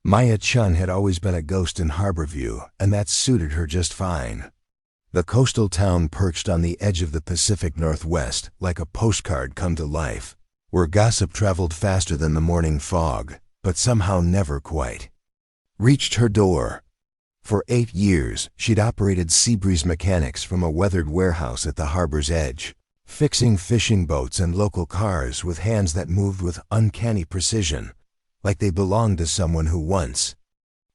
Maya Chen had always been a ghost in Harborview, and that suited her just fine. The coastal town perched on the edge of the Pacific Northwest, like a postcard come to life, where gossip traveled faster than the morning fog, but somehow never quite reached her door. For 8 years, she'd operated Seabreeze Mechanics from a weathered warehouse at the harbor's edge, fixing fishing boats and local cars with hands that moved with uncanny precision, like they belonged to someone who once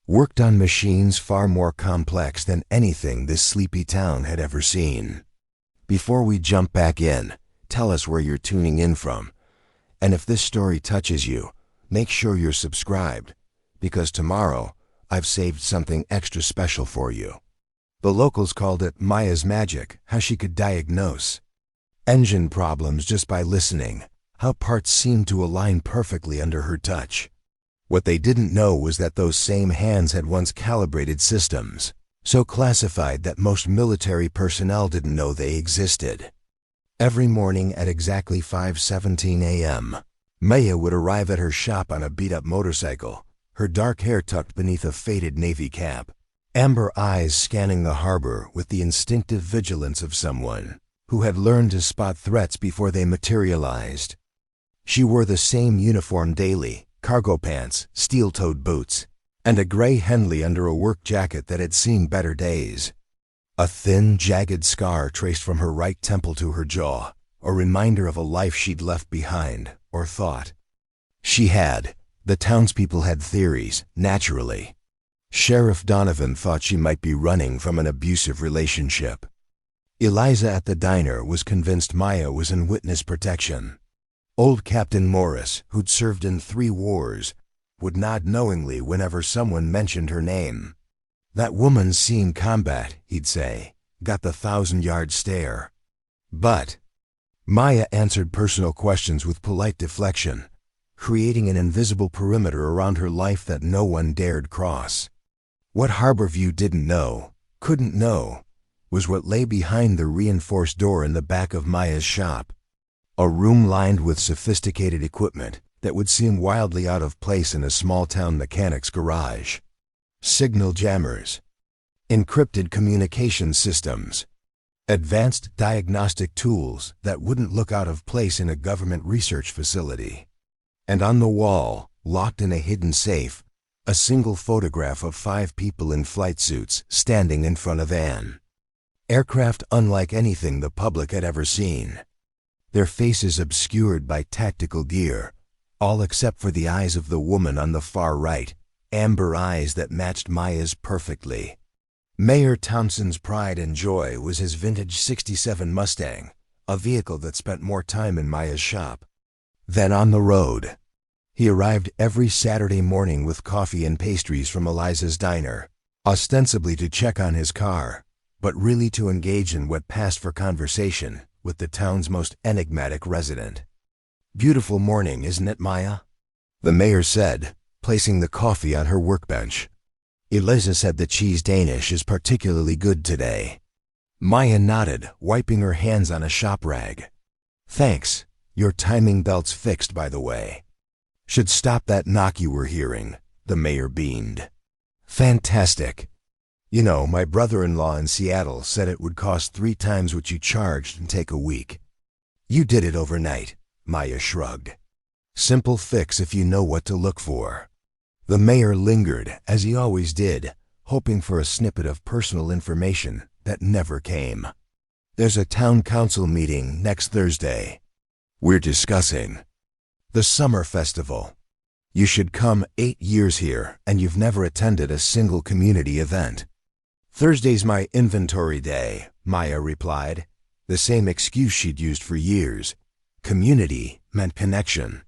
worked on machines far more complex than anything this sleepy town had ever seen. Before we jump back in, tell us where you're tuning in from. And if this story touches you, make sure you're subscribed, because tomorrow I've saved something extra special for you. The locals called it Maya's magic, how she could diagnose engine problems just by listening, how parts seemed to align perfectly under her touch. What they didn't know was that those same hands had once calibrated systems, so classified that most military personnel didn't know they existed. Every morning at exactly 5:17 a.m., Maya would arrive at her shop on a beat-up motorcycle, her dark hair tucked beneath a faded navy cap, amber eyes scanning the harbor with the instinctive vigilance of someone who had learned to spot threats before they materialized. She wore the same uniform daily, cargo pants, steel-toed boots, and a gray Henley under a work jacket that had seen better days. A thin, jagged scar traced from her right temple to her jaw, a reminder of a life she'd left behind, or thought she had. The townspeople had theories, naturally. Sheriff Donovan thought she might be running from an abusive relationship. Eliza at the diner was convinced Maya was in witness protection. Old Captain Morris, who'd served in 3 wars, would nod knowingly whenever someone mentioned her name. "That woman's seen combat," he'd say, "got the 1,000-yard stare." But Maya answered personal questions with polite deflection, creating an invisible perimeter around her life that no one dared cross. What Harborview didn't know, couldn't know, was what lay behind the reinforced door in the back of Maya's shop. A room lined with sophisticated equipment that would seem wildly out of place in a small-town mechanic's garage. Signal jammers, encrypted communication systems, advanced diagnostic tools that wouldn't look out of place in a government research facility. And on the wall, locked in a hidden safe, a single photograph of 5 people in flight suits standing in front of an aircraft unlike anything the public had ever seen. Their faces obscured by tactical gear, all except for the eyes of the woman on the far right, amber eyes that matched Maya's perfectly. Mayor Thompson's pride and joy was his vintage '67 Mustang, a vehicle that spent more time in Maya's shop than on the road. He arrived every Saturday morning with coffee and pastries from Eliza's diner, ostensibly to check on his car, but really to engage in what passed for conversation with the town's most enigmatic resident. "Beautiful morning, isn't it, Maya?" the mayor said, placing the coffee on her workbench. "Eliza said the cheese Danish is particularly good today." Maya nodded, wiping her hands on a shop rag. "Thanks. Your timing belt's fixed, by the way. Should stop that knock you were hearing," the mayor beamed. "Fantastic. You know, my brother-in-law in Seattle said it would cost 3 times what you charged and take a week. You did it overnight," Maya shrugged. "Simple fix if you know what to look for." The mayor lingered, as he always did, hoping for a snippet of personal information that never came. "There's a town council meeting next Thursday. We're discussing the summer festival. You should come. 8 years here, and you've never attended a single community event." "Thursday's my inventory day," Maya replied, the same excuse she'd used for years. Community meant connection.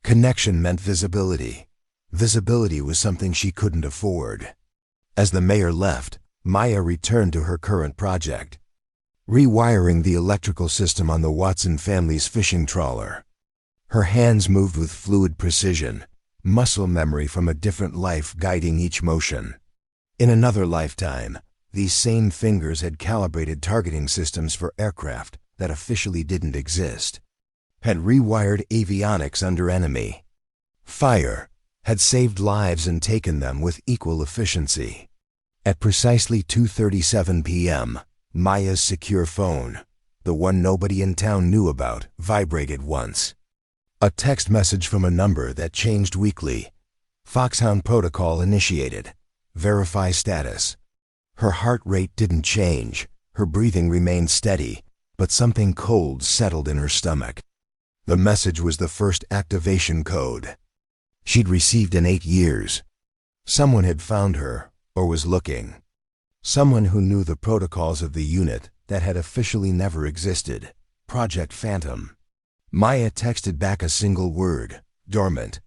Connection meant visibility. Visibility was something she couldn't afford. As the mayor left, Maya returned to her current project, rewiring the electrical system on the Watson family's fishing trawler. Her hands moved with fluid precision, muscle memory from a different life guiding each motion. In another lifetime, these same fingers had calibrated targeting systems for aircraft that officially didn't exist, had rewired avionics under enemy fire, had saved lives and taken them with equal efficiency. At precisely 2:37 p.m., Maya's secure phone, the one nobody in town knew about, vibrated once. A text message from a number that changed weekly. Foxhound protocol initiated. Verify status. Her heart rate didn't change. Her breathing remained steady, but something cold settled in her stomach. The message was the first activation code she'd received in 8 years. Someone had found her, or was looking. Someone who knew the protocols of the unit that had officially never existed. Project Phantom. Maya texted back a single word, dormant.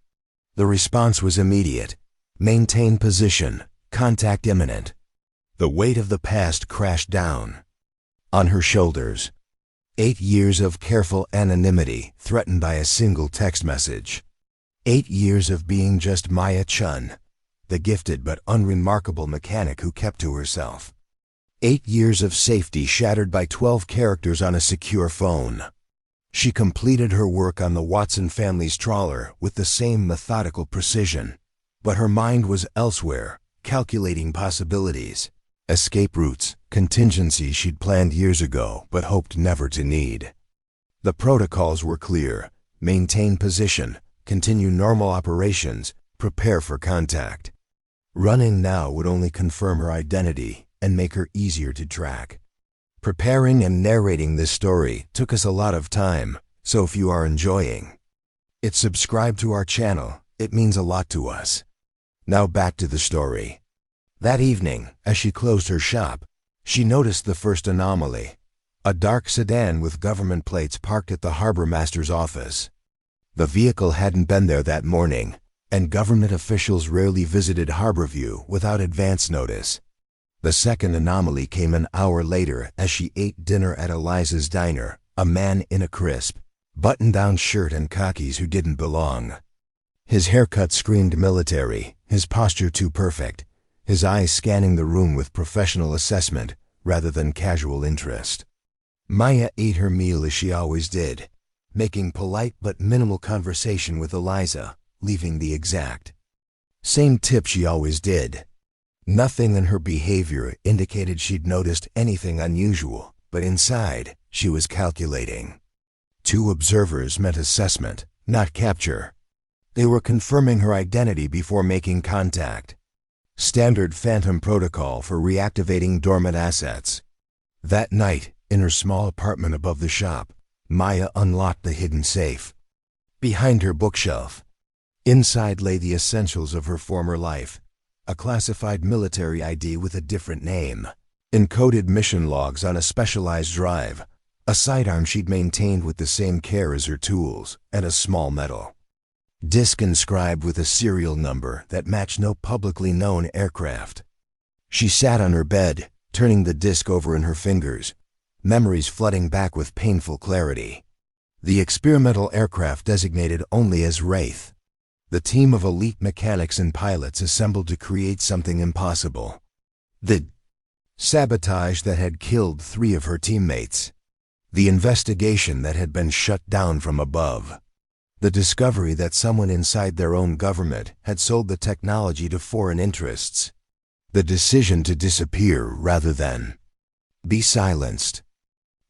The response was immediate. Maintain position. Contact imminent. The weight of the past crashed down on her shoulders. 8 years of careful anonymity threatened by a single text message. 8 years of being just Maya Chen, the gifted but unremarkable mechanic who kept to herself. 8 years of safety shattered by 12 characters on a secure phone. She completed her work on the Watson family's trawler with the same methodical precision, but her mind was elsewhere, calculating possibilities, escape routes, contingencies she'd planned years ago but hoped never to need. The protocols were clear: maintain position, continue normal operations, prepare for contact. Running now would only confirm her identity and make her easier to track. Preparing and narrating this story took us a lot of time, so if you are enjoying it, subscribe to our channel. It means a lot to us. Now back to the story. That evening, as she closed her shop, she noticed the first anomaly: a dark sedan with government plates parked at the harbor master's office. The vehicle hadn't been there that morning, and government officials rarely visited Harborview without advance notice. The second anomaly came an hour later as she ate dinner at Eliza's diner, a man in a crisp, button-down shirt and khakis who didn't belong. His haircut screamed military, his posture too perfect, his eyes scanning the room with professional assessment rather than casual interest. Maya ate her meal as she always did, making polite but minimal conversation with Eliza, leaving the exact same tip she always did. Nothing in her behavior indicated she'd noticed anything unusual, but inside, she was calculating. 2 observers meant assessment, not capture. They were confirming her identity before making contact. Standard Phantom protocol for reactivating dormant assets. That night, in her small apartment above the shop, Maya unlocked the hidden safe. Behind her bookshelf, inside lay the essentials of her former life: a classified military ID with a different name, encoded mission logs on a specialized drive, a sidearm she'd maintained with the same care as her tools, and a small metal disc inscribed with a serial number that matched no publicly known aircraft. She sat on her bed, turning the disc over in her fingers, memories flooding back with painful clarity. The experimental aircraft designated only as Wraith. The team of elite mechanics and pilots assembled to create something impossible. The sabotage that had killed 3 of her teammates. The investigation that had been shut down from above. The discovery that someone inside their own government had sold the technology to foreign interests. The decision to disappear rather than be silenced.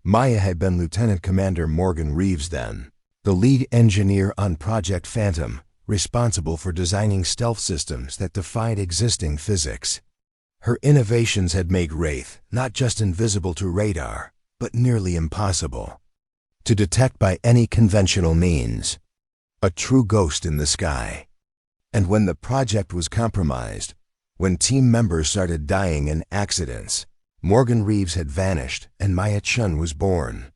Maya had been Lieutenant Commander Morgan Reeves then, the lead engineer on Project Phantom, responsible for designing stealth systems that defied existing physics. Her innovations had made Wraith not just invisible to radar, but nearly impossible to detect by any conventional means. A true ghost in the sky. And when the project was compromised, when team members started dying in accidents, Morgan Reeves had vanished and Maya Chen was born.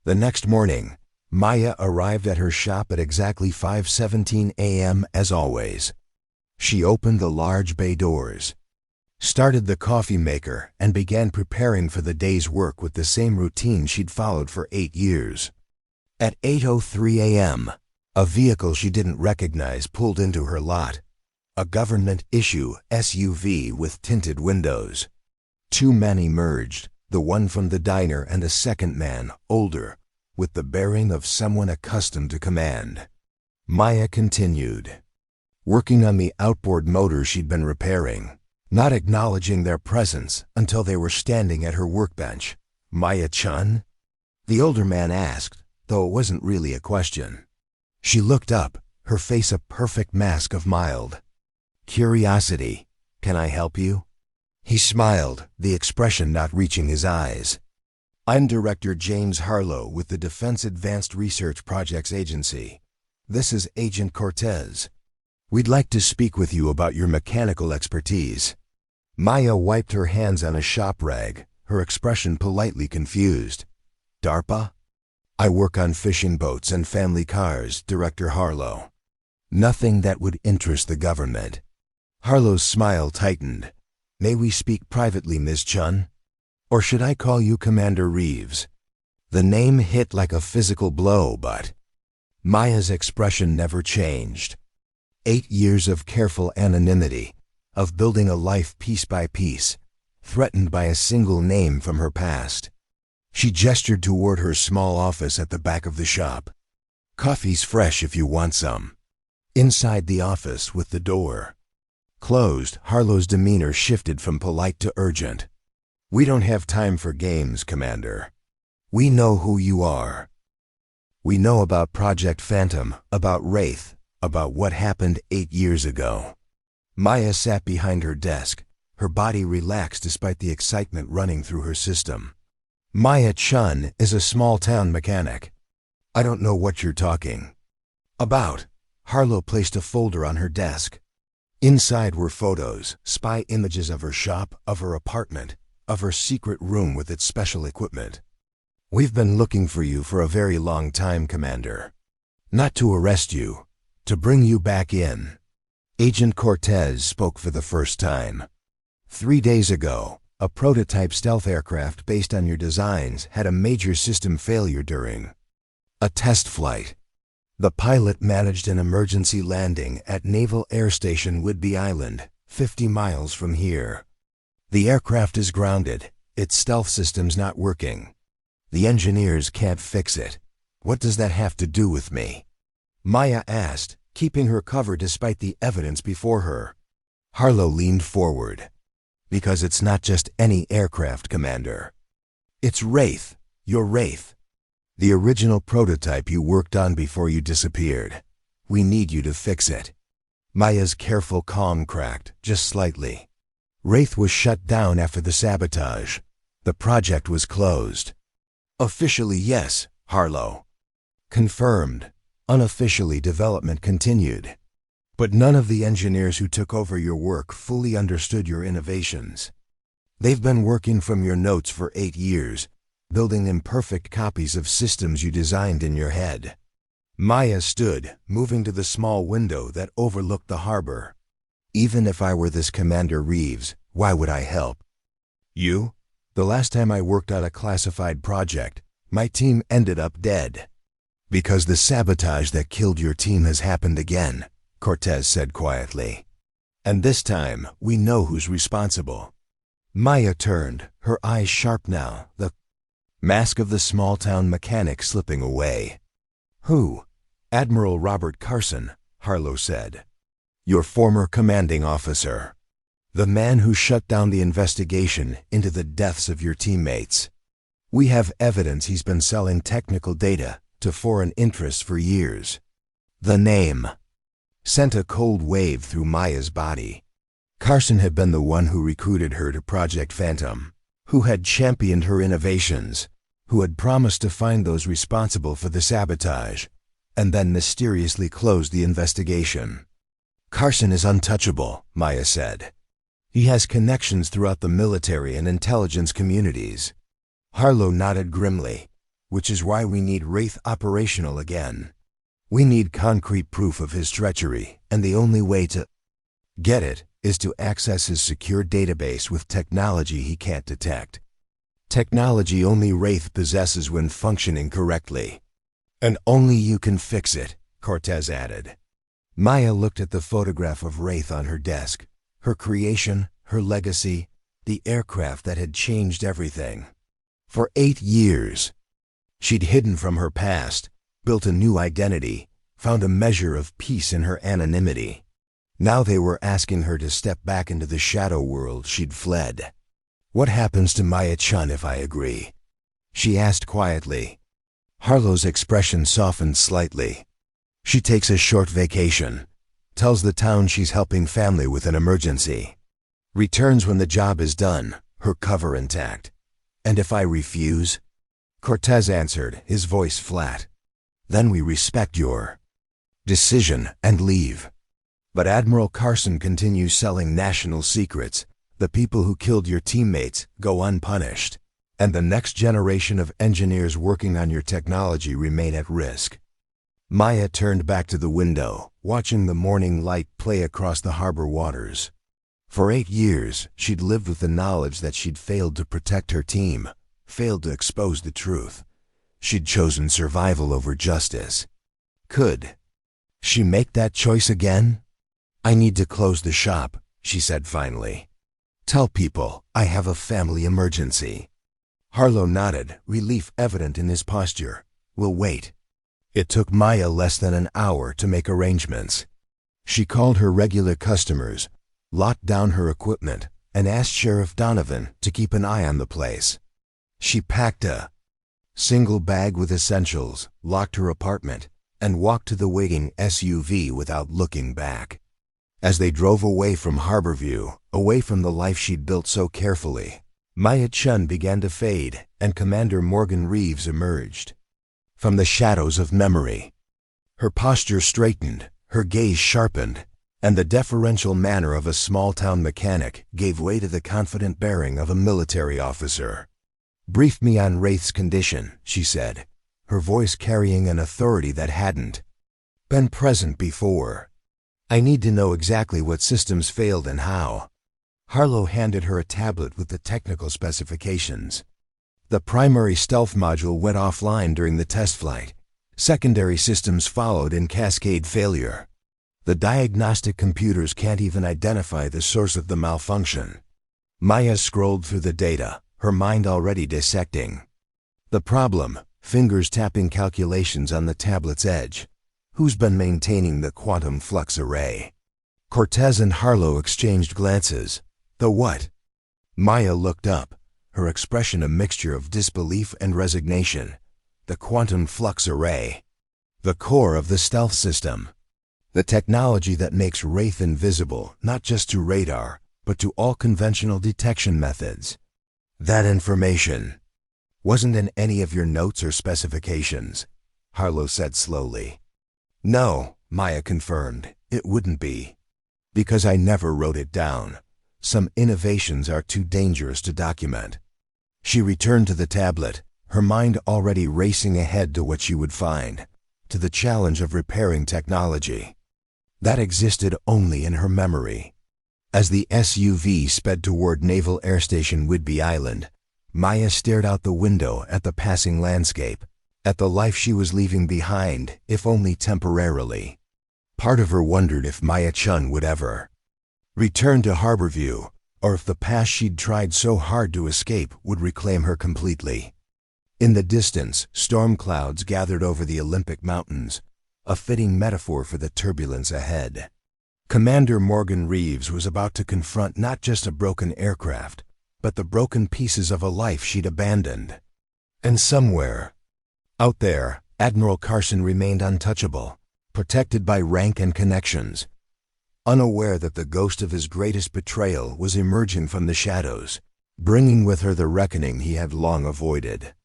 The next morning, Maya arrived at her shop at exactly 5:17 a.m. as always. She opened the large bay doors, started the coffee maker, and began preparing for the day's work with the same routine she'd followed for 8 years. At 8:03 a.m., a vehicle she didn't recognize pulled into her lot. A government-issue SUV with tinted windows. 2 men emerged, the one from the diner and a second man, older, with the bearing of someone accustomed to command. Maya continued. working on the outboard motor she'd been repairing, not acknowledging their presence until they were standing at her workbench. "Maya Chen?" the older man asked, though it wasn't really a question. She looked up, her face a perfect mask of mild curiosity. "Can I help you?" He smiled, the expression not reaching his eyes. "I'm Director James Harlow with the Defense Advanced Research Projects Agency. This is Agent Cortez. We'd like to speak with you about your mechanical expertise." Maya wiped her hands on a shop rag, her expression politely confused. "DARPA? I work on fishing boats and family cars, Director Harlow. Nothing that would interest the government." Harlow's smile tightened. "May we speak privately, Ms. Chen? Or should I call you Commander Reeves?" The name hit like a physical blow, but Maya's expression never changed. 8 years of careful anonymity, of building a life piece by piece, threatened by a single name from her past. She gestured toward her small office at the back of the shop. "Coffee's fresh if you want some." Inside the office, with the door closed, Harlow's demeanor shifted from polite to urgent. "We don't have time for games, Commander. We know who you are. We know about Project Phantom, about Wraith, about what happened 8 years ago." Maya sat behind her desk, her body relaxed despite the excitement running through her system. "Maya Chen is a small-town mechanic. I don't know what you're talking about." Harlow placed a folder on her desk. Inside were photos, spy images of her shop, of her apartment, of her secret room with its special equipment. "We've been looking for you for a very long time, Commander. Not to arrest you, to bring you back in." Agent Cortez spoke for the first time. 3 days ago, a prototype stealth aircraft based on your designs had a major system failure during a test flight. The pilot managed an emergency landing at Naval Air Station Whidbey Island, 50 miles from here. The aircraft is grounded, its stealth system's not working. The engineers can't fix it. What does that have to do with me? Maya asked, keeping her cover despite the evidence before her. Harlow leaned forward. "Because it's not just any aircraft, Commander. It's Wraith, your Wraith. The original prototype you worked on before you disappeared. We need you to fix it." Maya's careful calm cracked, just slightly. Wraith was shut down after the sabotage. The project was closed. "Officially, yes, Harlow." "Confirmed. Unofficially, development continued. But none of the engineers who took over your work fully understood your innovations. They've been working from your notes for 8 years, building imperfect copies of systems you designed in your head." Maya stood, moving to the small window that overlooked the harbor. "Even if I were this Commander Reeves, why would I help? You? The last time I worked on a classified project, my team ended up dead." "Because the sabotage that killed your team has happened again," Cortez said quietly. "And this time, we know who's responsible." Maya turned, her eyes sharp now, the mask of the small-town mechanic slipping away. "Who?" "Admiral Robert Carson," Harlow said. "Your former commanding officer. The man who shut down the investigation into the deaths of your teammates. We have evidence he's been selling technical data to foreign interests for years." The name sent a cold wave through Maya's body. Carson had been the one who recruited her to Project Phantom, who had championed her innovations, who had promised to find those responsible for the sabotage, and then mysteriously closed the investigation. "Carson is untouchable," Maya said. "He has connections throughout the military and intelligence communities." Harlow nodded grimly. "Which is why we need Wraith operational again. We need concrete proof of his treachery, and the only way to get it is to access his secure database with technology he can't detect. Technology only Wraith possesses when functioning correctly. And only you can fix it," Cortez added. Maya looked at the photograph of Wraith on her desk, her creation, her legacy, the aircraft that had changed everything. For 8 years, she'd hidden from her past, built a new identity, found a measure of peace in her anonymity. Now they were asking her to step back into the shadow world she'd fled. "What happens to Maya Chen if I agree?" she asked quietly. Harlow's expression softened slightly. "She takes a short vacation, tells the town she's helping family with an emergency, returns when the job is done, her cover intact. And if I refuse?" Cortez answered, his voice flat. "Then we respect your decision and leave." But Admiral Carson continues selling national secrets. The people who killed your teammates go unpunished, and the next generation of engineers working on your technology remain at risk. Maya turned back to the window, watching the morning light play across the harbor waters. For 8 years, she'd lived with the knowledge that she'd failed to protect her team, failed to expose the truth. She'd chosen survival over justice. Could she make that choice again? "I need to close the shop," she said finally. "Tell people I have a family emergency." Harlow nodded, relief evident in his posture. "We'll wait." It took Maya less than an hour to make arrangements. She called her regular customers, locked down her equipment, and asked Sheriff Donovan to keep an eye on the place. She packed a single bag with essentials, locked her apartment, and walked to the waiting SUV without looking back. As they drove away from Harborview, away from the life she'd built so carefully, Maya Chen began to fade, and Commander Morgan Reeves emerged from the shadows of memory. Her posture straightened, her gaze sharpened, and the deferential manner of a small-town mechanic gave way to the confident bearing of a military officer. "Brief me on Wraith's condition," she said, her voice carrying an authority that hadn't been present before. "I need to know exactly what systems failed and how." Harlow handed her a tablet with the technical specifications. The primary stealth module went offline during the test flight. Secondary systems followed in cascade failure. The diagnostic computers can't even identify the source of the malfunction. Maya scrolled through the data, her mind already dissecting the problem, fingers tapping calculations on the tablet's edge. Who's been maintaining the quantum flux array? Cortez and Harlow exchanged glances. The what? Maya looked up, her expression a mixture of disbelief and resignation. The quantum flux array. The core of the stealth system. The technology that makes Wraith invisible, not just to radar, but to all conventional detection methods. That information wasn't in any of your notes or specifications, Harlow said slowly. "No," Maya confirmed, "it wouldn't be. Because I never wrote it down. Some innovations are too dangerous to document." She returned to the tablet, her mind already racing ahead to what she would find, to the challenge of repairing technology that existed only in her memory. As the SUV sped toward Naval Air Station Whidbey Island, Maya stared out the window at the passing landscape, at the life she was leaving behind, if only temporarily. Part of her wondered if Maya Chen would ever return to Harborview, or if the past she'd tried so hard to escape would reclaim her completely. In the distance, storm clouds gathered over the Olympic Mountains, a fitting metaphor for the turbulence ahead. Commander Morgan Reeves was about to confront not just a broken aircraft, but the broken pieces of a life she'd abandoned. And somewhere out there, Admiral Carson remained untouchable, protected by rank and connections, unaware that the ghost of his greatest betrayal was emerging from the shadows, bringing with her the reckoning he had long avoided.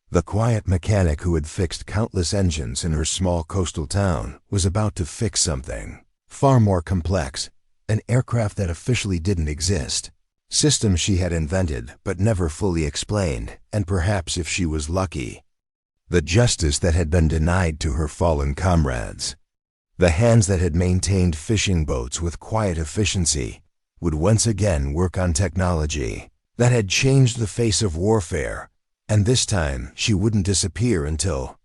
The quiet mechanic who had fixed countless engines in her small coastal town was about to fix something far more complex, an aircraft that officially didn't exist. Systems she had invented but never fully explained, and perhaps if she was lucky, the justice that had been denied to her fallen comrades. The hands that had maintained fishing boats with quiet efficiency would once again work on technology that had changed the face of warfare, and this time she wouldn't disappear until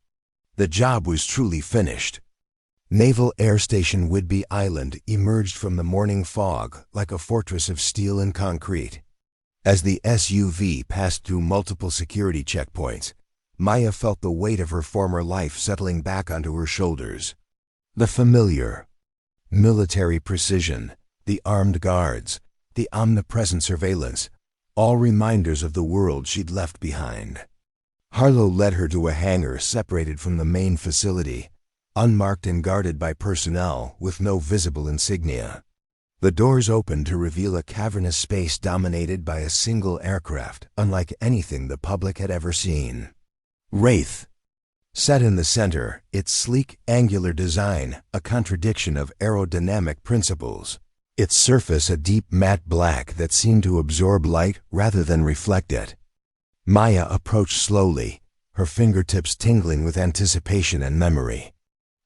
the job was truly finished. Naval Air Station Whidbey Island emerged from the morning fog like a fortress of steel and concrete. As the SUV passed through multiple security checkpoints, Maya felt the weight of her former life settling back onto her shoulders. The familiar military precision, the armed guards, the omnipresent surveillance, all reminders of the world she'd left behind. Harlow led her to a hangar separated from the main facility, unmarked and guarded by personnel with no visible insignia. The doors opened to reveal a cavernous space dominated by a single aircraft, unlike anything the public had ever seen. Wraith. Set in the center, its sleek, angular design, a contradiction of aerodynamic principles. Its surface a deep matte black that seemed to absorb light rather than reflect it. Maya approached slowly, her fingertips tingling with anticipation and memory.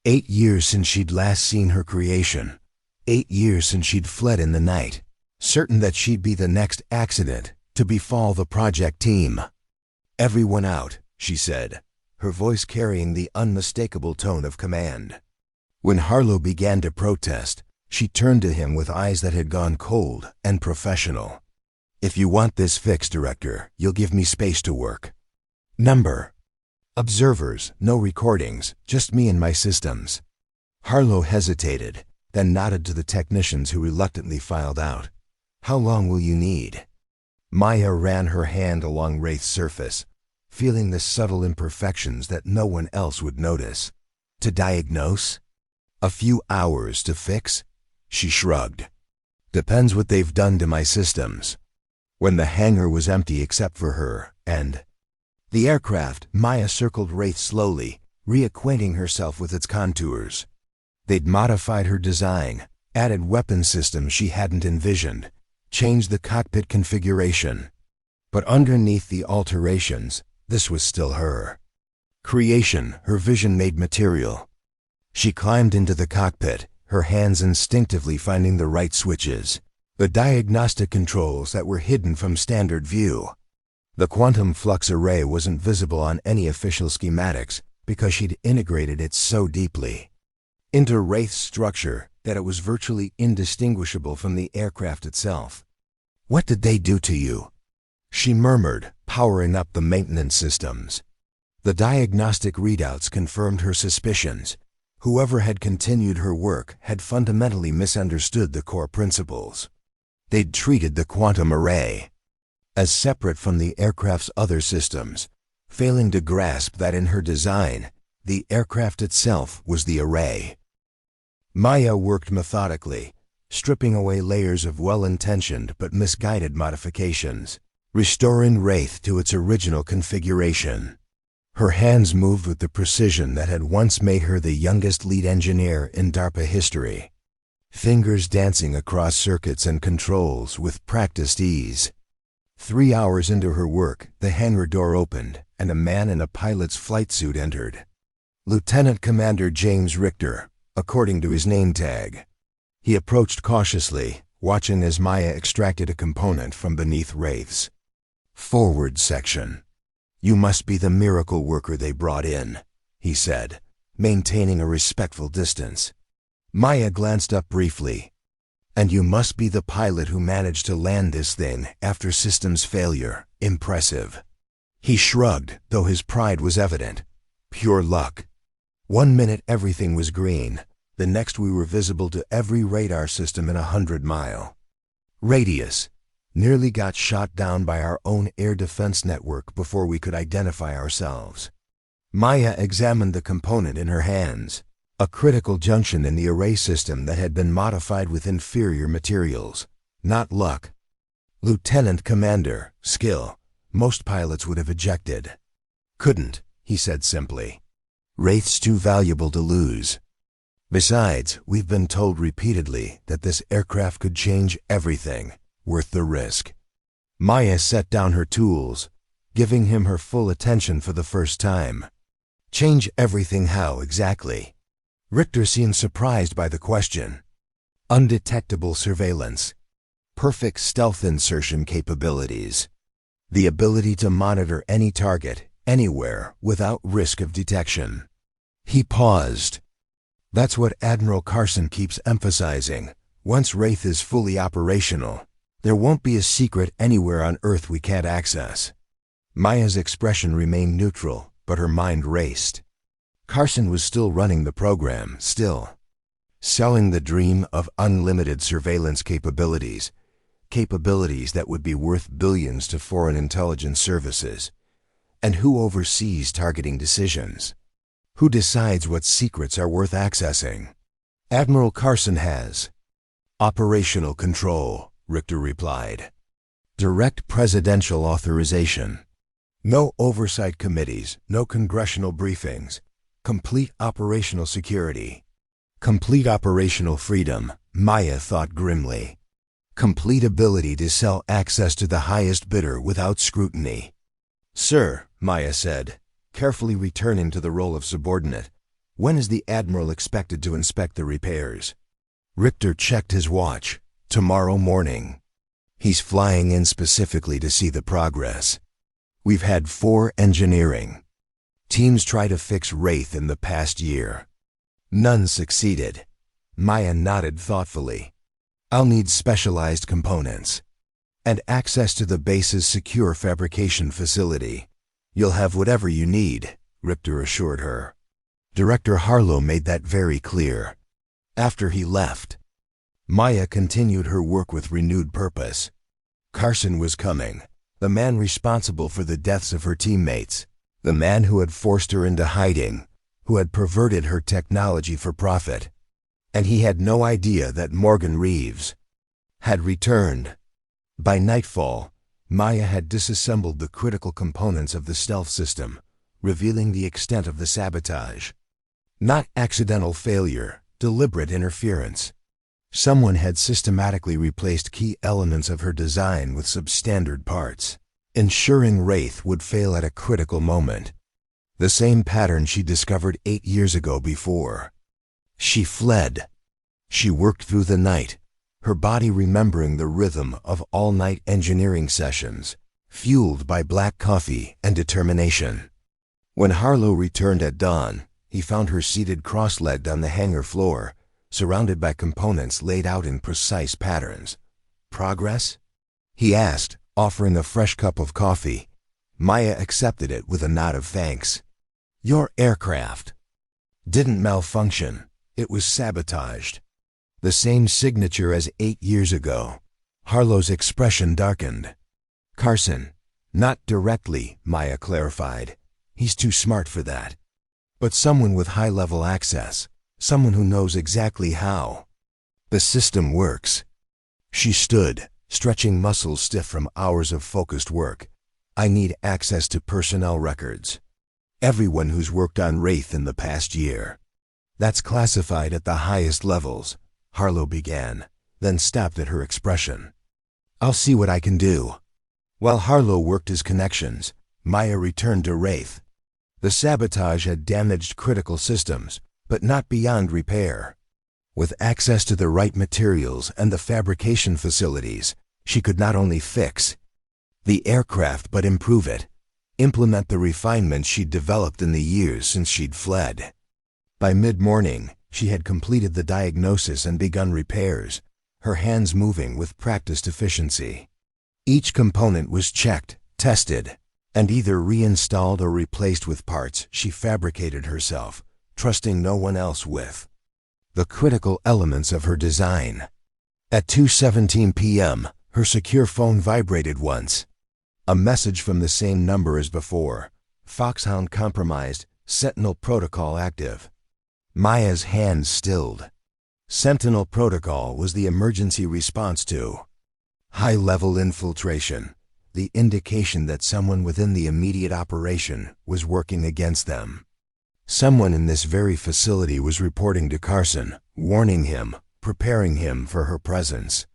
8 years since she'd last seen her creation. 8 years since she'd fled in the night, certain that she'd be the next accident to befall the project team. "Everyone out," she said, her voice carrying the unmistakable tone of command. When Harlow began to protest, she turned to him with eyes that had gone cold and professional. "If you want this fixed, Director, you'll give me space to work. Number. Observers, no recordings, just me and my systems." Harlow hesitated, then nodded to the technicians who reluctantly filed out. "How long will you need?" Maya ran her hand along Wraith's surface, feeling the subtle imperfections that no one else would notice. "To diagnose? A few hours to fix?" She shrugged. "Depends what they've done to my systems." When the hangar was empty except for her and the aircraft, Maya circled Wraith slowly, reacquainting herself with its contours. They'd modified her design, added weapon systems she hadn't envisioned, changed the cockpit configuration. But underneath the alterations, this was still her creation, her vision made material. She climbed into the cockpit, her hands instinctively finding the right switches, the diagnostic controls that were hidden from standard view. The quantum flux array wasn't visible on any official schematics because she'd integrated it so deeply into Wraith's structure that it was virtually indistinguishable from the aircraft itself. "What did they do to you?" she murmured, powering up the maintenance systems. The diagnostic readouts confirmed her suspicions. Whoever had continued her work had fundamentally misunderstood the core principles. They'd treated the quantum array as separate from the aircraft's other systems, failing to grasp that in her design, the aircraft itself was the array. Maya worked methodically, stripping away layers of well-intentioned but misguided modifications, restoring Wraith to its original configuration. Her hands moved with the precision that had once made her the youngest lead engineer in DARPA history, fingers dancing across circuits and controls with practiced ease. 3 hours into her work, the hangar door opened, and a man in a pilot's flight suit entered. Lieutenant Commander James Richter, according to his name tag. He approached cautiously, watching as Maya extracted a component from beneath Wraith's forward section. "You must be the miracle worker they brought in," he said, maintaining a respectful distance. Maya glanced up briefly. "And you must be the pilot who managed to land this thing after systems failure. Impressive." He shrugged, though his pride was evident. "Pure luck. 1 minute everything was green, the next we were visible to every radar system in 100-mile radius. Nearly got shot down by our own air defense network before we could identify ourselves." Maya examined the component in her hands, a critical junction in the array system that had been modified with inferior materials. Not luck. "Lieutenant Commander, skill. Most pilots would have ejected." "Couldn't," he said simply. "Wraith's too valuable to lose. Besides, we've been told repeatedly that this aircraft could change everything. Worth the risk." Maya set down her tools, giving him her full attention for the first time. "Change everything how exactly?" Richter seemed surprised by the question. "Undetectable surveillance. Perfect stealth insertion capabilities. The ability to monitor any target, anywhere, without risk of detection." He paused. "That's what Admiral Carson keeps emphasizing. Once Wraith is fully operational, there won't be a secret anywhere on Earth we can't access." Maya's expression remained neutral, but her mind raced. Carson was still running the program, still selling the dream of unlimited surveillance capabilities, capabilities that would be worth billions to foreign intelligence services. And who oversees targeting decisions? Who decides what secrets are worth accessing? Admiral Carson has. Operational control, Richter replied. Direct presidential authorization. No oversight committees, no congressional briefings. Complete operational security. Complete operational freedom, Maya thought grimly. Complete ability to sell access to the highest bidder without scrutiny. Sir, Maya said, carefully returning to the role of subordinate, when is the Admiral expected to inspect the repairs? Richter checked his watch. Tomorrow morning. He's flying in specifically to see the progress. We've had 4 engineering teams try to fix Wraith in the past year. None succeeded. Maya nodded thoughtfully. I'll need specialized components and access to the base's secure fabrication facility. You'll have whatever you need, Richter assured her. Director Harlow made that very clear. After he left, Maya continued her work with renewed purpose. Carson was coming, the man responsible for the deaths of her teammates, the man who had forced her into hiding, who had perverted her technology for profit. And he had no idea that Morgan Reeves had returned. By nightfall, Maya had disassembled the critical components of the stealth system, revealing the extent of the sabotage. Not accidental failure, deliberate interference. Someone had systematically replaced key elements of her design with substandard parts, ensuring Wraith would fail at a critical moment. The same pattern she discovered 8 years ago before. She fled. She worked through the night, her body remembering the rhythm of all-night engineering sessions, fueled by black coffee and determination. When Harlow returned at dawn, he found her seated cross-legged on the hangar floor, surrounded by components laid out in precise patterns. Progress? He asked, offering a fresh cup of coffee. Maya accepted it with a nod of thanks. Your aircraft didn't malfunction. It was sabotaged. The same signature as 8 years ago. Harlow's expression darkened. Carson, not directly, Maya clarified. He's too smart for that. But someone with high-level access. Someone who knows exactly how the system works. She stood, stretching muscles stiff from hours of focused work. I need access to personnel records. Everyone who's worked on Wraith in the past year. That's classified at the highest levels, Harlow began, then stopped at her expression. I'll see what I can do. While Harlow worked his connections, Maya returned to Wraith. The sabotage had damaged critical systems, but not beyond repair. With access to the right materials and the fabrication facilities, she could not only fix the aircraft but improve it, implement the refinements she'd developed in the years since she'd fled. By mid-morning, she had completed the diagnosis and begun repairs, her hands moving with practiced efficiency. Each component was checked, tested, and either reinstalled or replaced with parts she fabricated herself, trusting no one else with the critical elements of her design. At 2:17 p.m., her secure phone vibrated once. A message from the same number as before. Foxhound compromised, Sentinel protocol active. Maya's hands stilled. Sentinel protocol was the emergency response to high-level infiltration, the indication that someone within the immediate operation was working against them. Someone in this very facility was reporting to Carson, warning him, preparing him for her presence.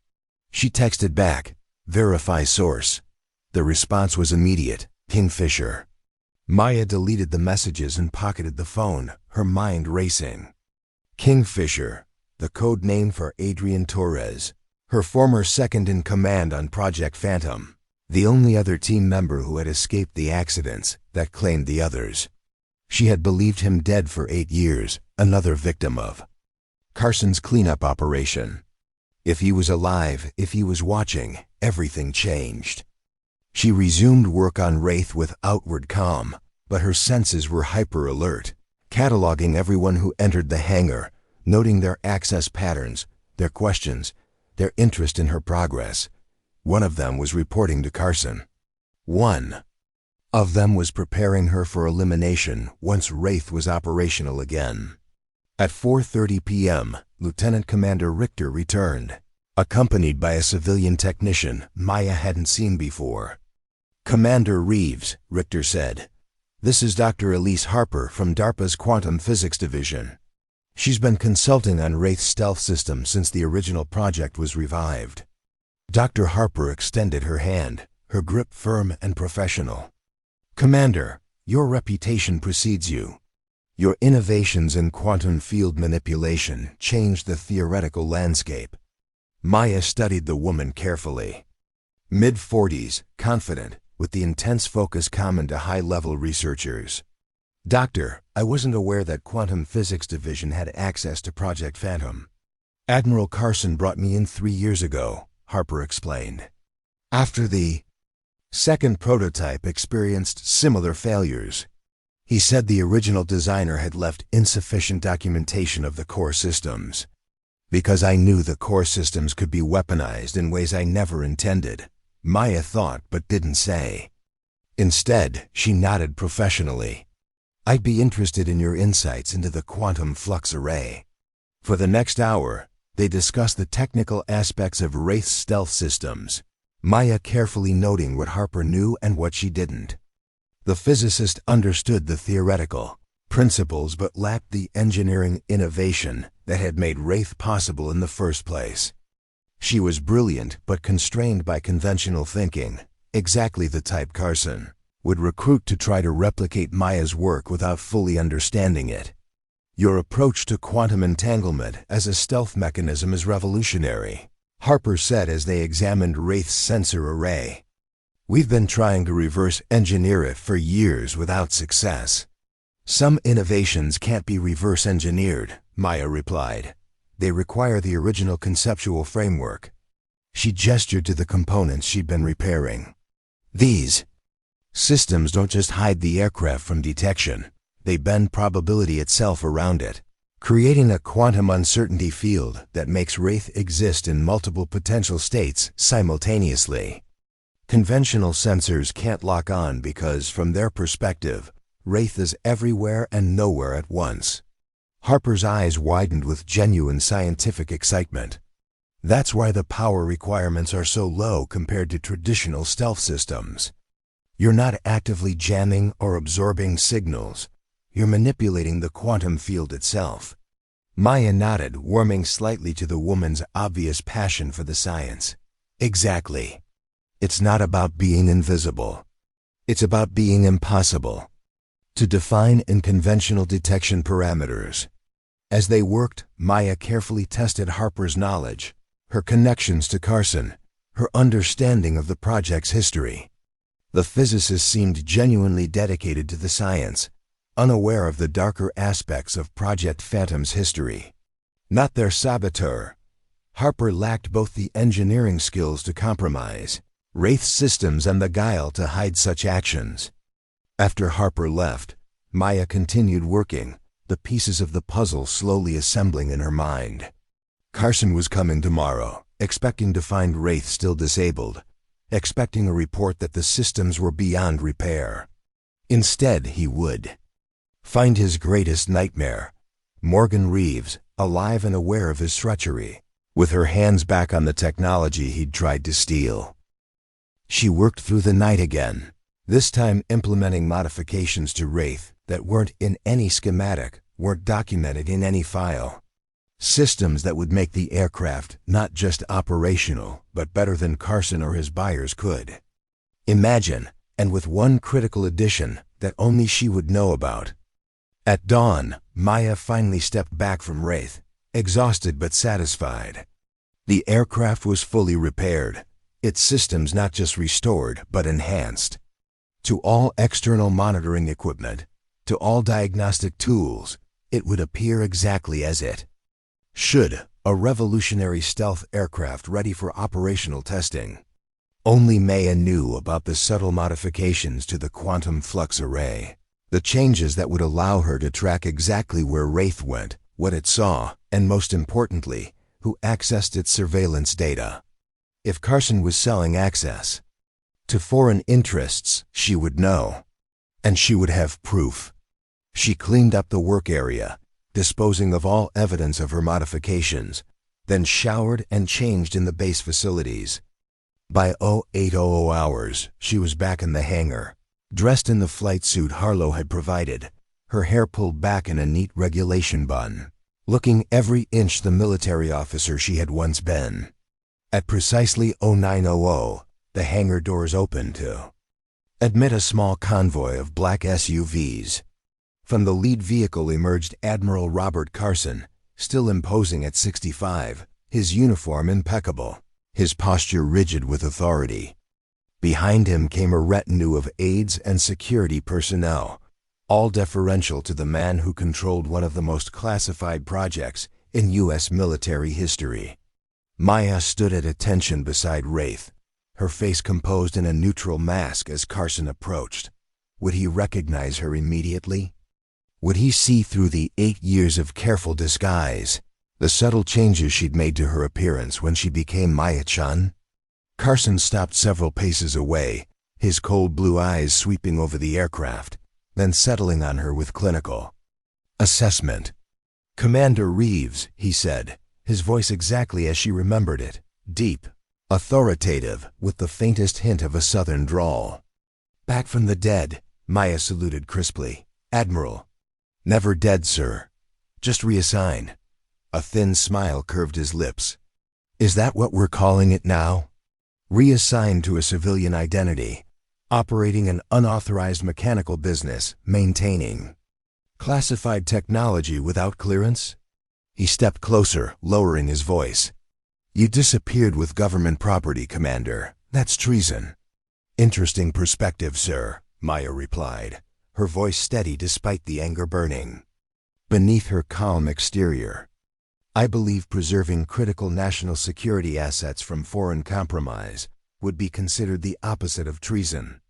She texted back, verify source. The response was immediate, Kingfisher. Maya deleted the messages and pocketed the phone, her mind racing. Kingfisher, the code name for Adrian Torres, her former second-in-command on Project Phantom, the only other team member who had escaped the accidents that claimed the others. She had believed him dead for 8 years, another victim of Carson's cleanup operation. If he was alive, if he was watching, everything changed. She resumed work on Wraith with outward calm, but her senses were hyper-alert, cataloging everyone who entered the hangar, noting their access patterns, their questions, their interest in her progress. One of them was reporting to Carson. One of them was preparing her for elimination once Wraith was operational again. At 4:30 p.m., Lieutenant Commander Richter returned, accompanied by a civilian technician Maya hadn't seen before. "Commander Reeves," Richter said. "This is Dr. Elise Harper from DARPA's Quantum Physics Division. She's been consulting on Wraith's stealth system since the original project was revived." Dr. Harper extended her hand, her grip firm and professional. "Commander, your reputation precedes you. Your innovations in quantum field manipulation changed the theoretical landscape." Maya studied the woman carefully. Mid-40s, confident, with the intense focus common to high-level researchers. "Doctor, I wasn't aware that Quantum Physics Division had access to Project Phantom. Admiral Carson brought me in 3 years ago," Harper explained. "After the second prototype experienced similar failures. He said the original designer had left insufficient documentation of the core systems. Because I knew the core systems could be weaponized in ways I never intended," Maya thought but didn't say. Instead, she nodded professionally. "I'd be interested in your insights into the quantum flux array." For the next hour, they discussed the technical aspects of Wraith's stealth systems, Maya carefully noting what Harper knew and what she didn't. The physicist understood the theoretical principles but lacked the engineering innovation that had made Wraith possible in the first place. She was brilliant but constrained by conventional thinking, exactly the type Carson would recruit to try to replicate Maya's work without fully understanding it. "Your approach to quantum entanglement as a stealth mechanism is revolutionary," Harper said as they examined Wraith's sensor array. "We've been trying to reverse engineer it for years without success." "Some innovations can't be reverse engineered," Maya replied. "They require the original conceptual framework." She gestured to the components she'd been repairing. "These systems don't just hide the aircraft from detection, they bend probability itself around it, creating a quantum uncertainty field that makes Wraith exist in multiple potential states simultaneously. Conventional sensors can't lock on because, from their perspective, Wraith is everywhere and nowhere at once." Harper's eyes widened with genuine scientific excitement. "That's why the power requirements are so low compared to traditional stealth systems. You're not actively jamming or absorbing signals. You're manipulating the quantum field itself." Maya nodded, warming slightly to the woman's obvious passion for the science. "Exactly. It's not about being invisible. It's about being impossible to define in conventional detection parameters." As they worked, Maya carefully tested Harper's knowledge, her connections to Carson, her understanding of the project's history. The physicist seemed genuinely dedicated to the science, unaware of the darker aspects of Project Phantom's history. Not their saboteur. Harper lacked both the engineering skills to compromise Wraith's systems and the guile to hide such actions. After Harper left, Maya continued working, the pieces of the puzzle slowly assembling in her mind. Carson was coming tomorrow, expecting to find Wraith still disabled, expecting a report that the systems were beyond repair. Instead, he would find his greatest nightmare, Morgan Reeves, alive and aware of his treachery, with her hands back on the technology he'd tried to steal. She worked through the night again, this time implementing modifications to Wraith that weren't in any schematic, weren't documented in any file. Systems that would make the aircraft not just operational, but better than Carson or his buyers could imagine, and with one critical addition that only she would know about. At dawn, Maya finally stepped back from Wraith, exhausted but satisfied. The aircraft was fully repaired, its systems not just restored but enhanced. To all external monitoring equipment, to all diagnostic tools, it would appear exactly as it should, a revolutionary stealth aircraft ready for operational testing. Only Maya knew about the subtle modifications to the quantum flux array, the changes that would allow her to track exactly where Wraith went, what it saw, And most importantly, who accessed its surveillance data. If Carson was selling access to foreign interests, she would know. And she would have proof. She cleaned up the work area, disposing of all evidence of her modifications, then showered and changed in the base facilities. By 0800 hours, she was back in the hangar, dressed in the flight suit Harlow had provided, her hair pulled back in a neat regulation bun, looking every inch the military officer she had once been. At precisely 0900, the hangar doors opened to admit a small convoy of black SUVs. From the lead vehicle emerged Admiral Robert Carson, still imposing at 65, his uniform impeccable, his posture rigid with authority. Behind him came a retinue of aides and security personnel, all deferential to the man who controlled one of the most classified projects in U.S. military history. Maya stood at attention beside Wraith, her face composed in a neutral mask as Carson approached. Would he recognize her immediately? Would he see through the 8 years of careful disguise, the subtle changes she'd made to her appearance when she became Maya Chen? Carson stopped several paces away, his cold blue eyes sweeping over the aircraft, then settling on her with clinical assessment. "Commander Reeves," he said, his voice exactly as she remembered it, deep, authoritative, with the faintest hint of a southern drawl. "Back from the dead," Maya saluted crisply. "Admiral." "Never dead, sir. Just reassigned." A thin smile curved his lips. "Is that what we're calling it now? Reassigned to a civilian identity, operating an unauthorized mechanical business, maintaining classified technology without clearance?" He stepped closer, lowering his voice. "You disappeared with government property, Commander. That's treason." "Interesting perspective, sir," Maya replied, her voice steady despite the anger burning beneath her calm exterior. "I believe preserving critical national security assets from foreign compromise would be considered the opposite of treason."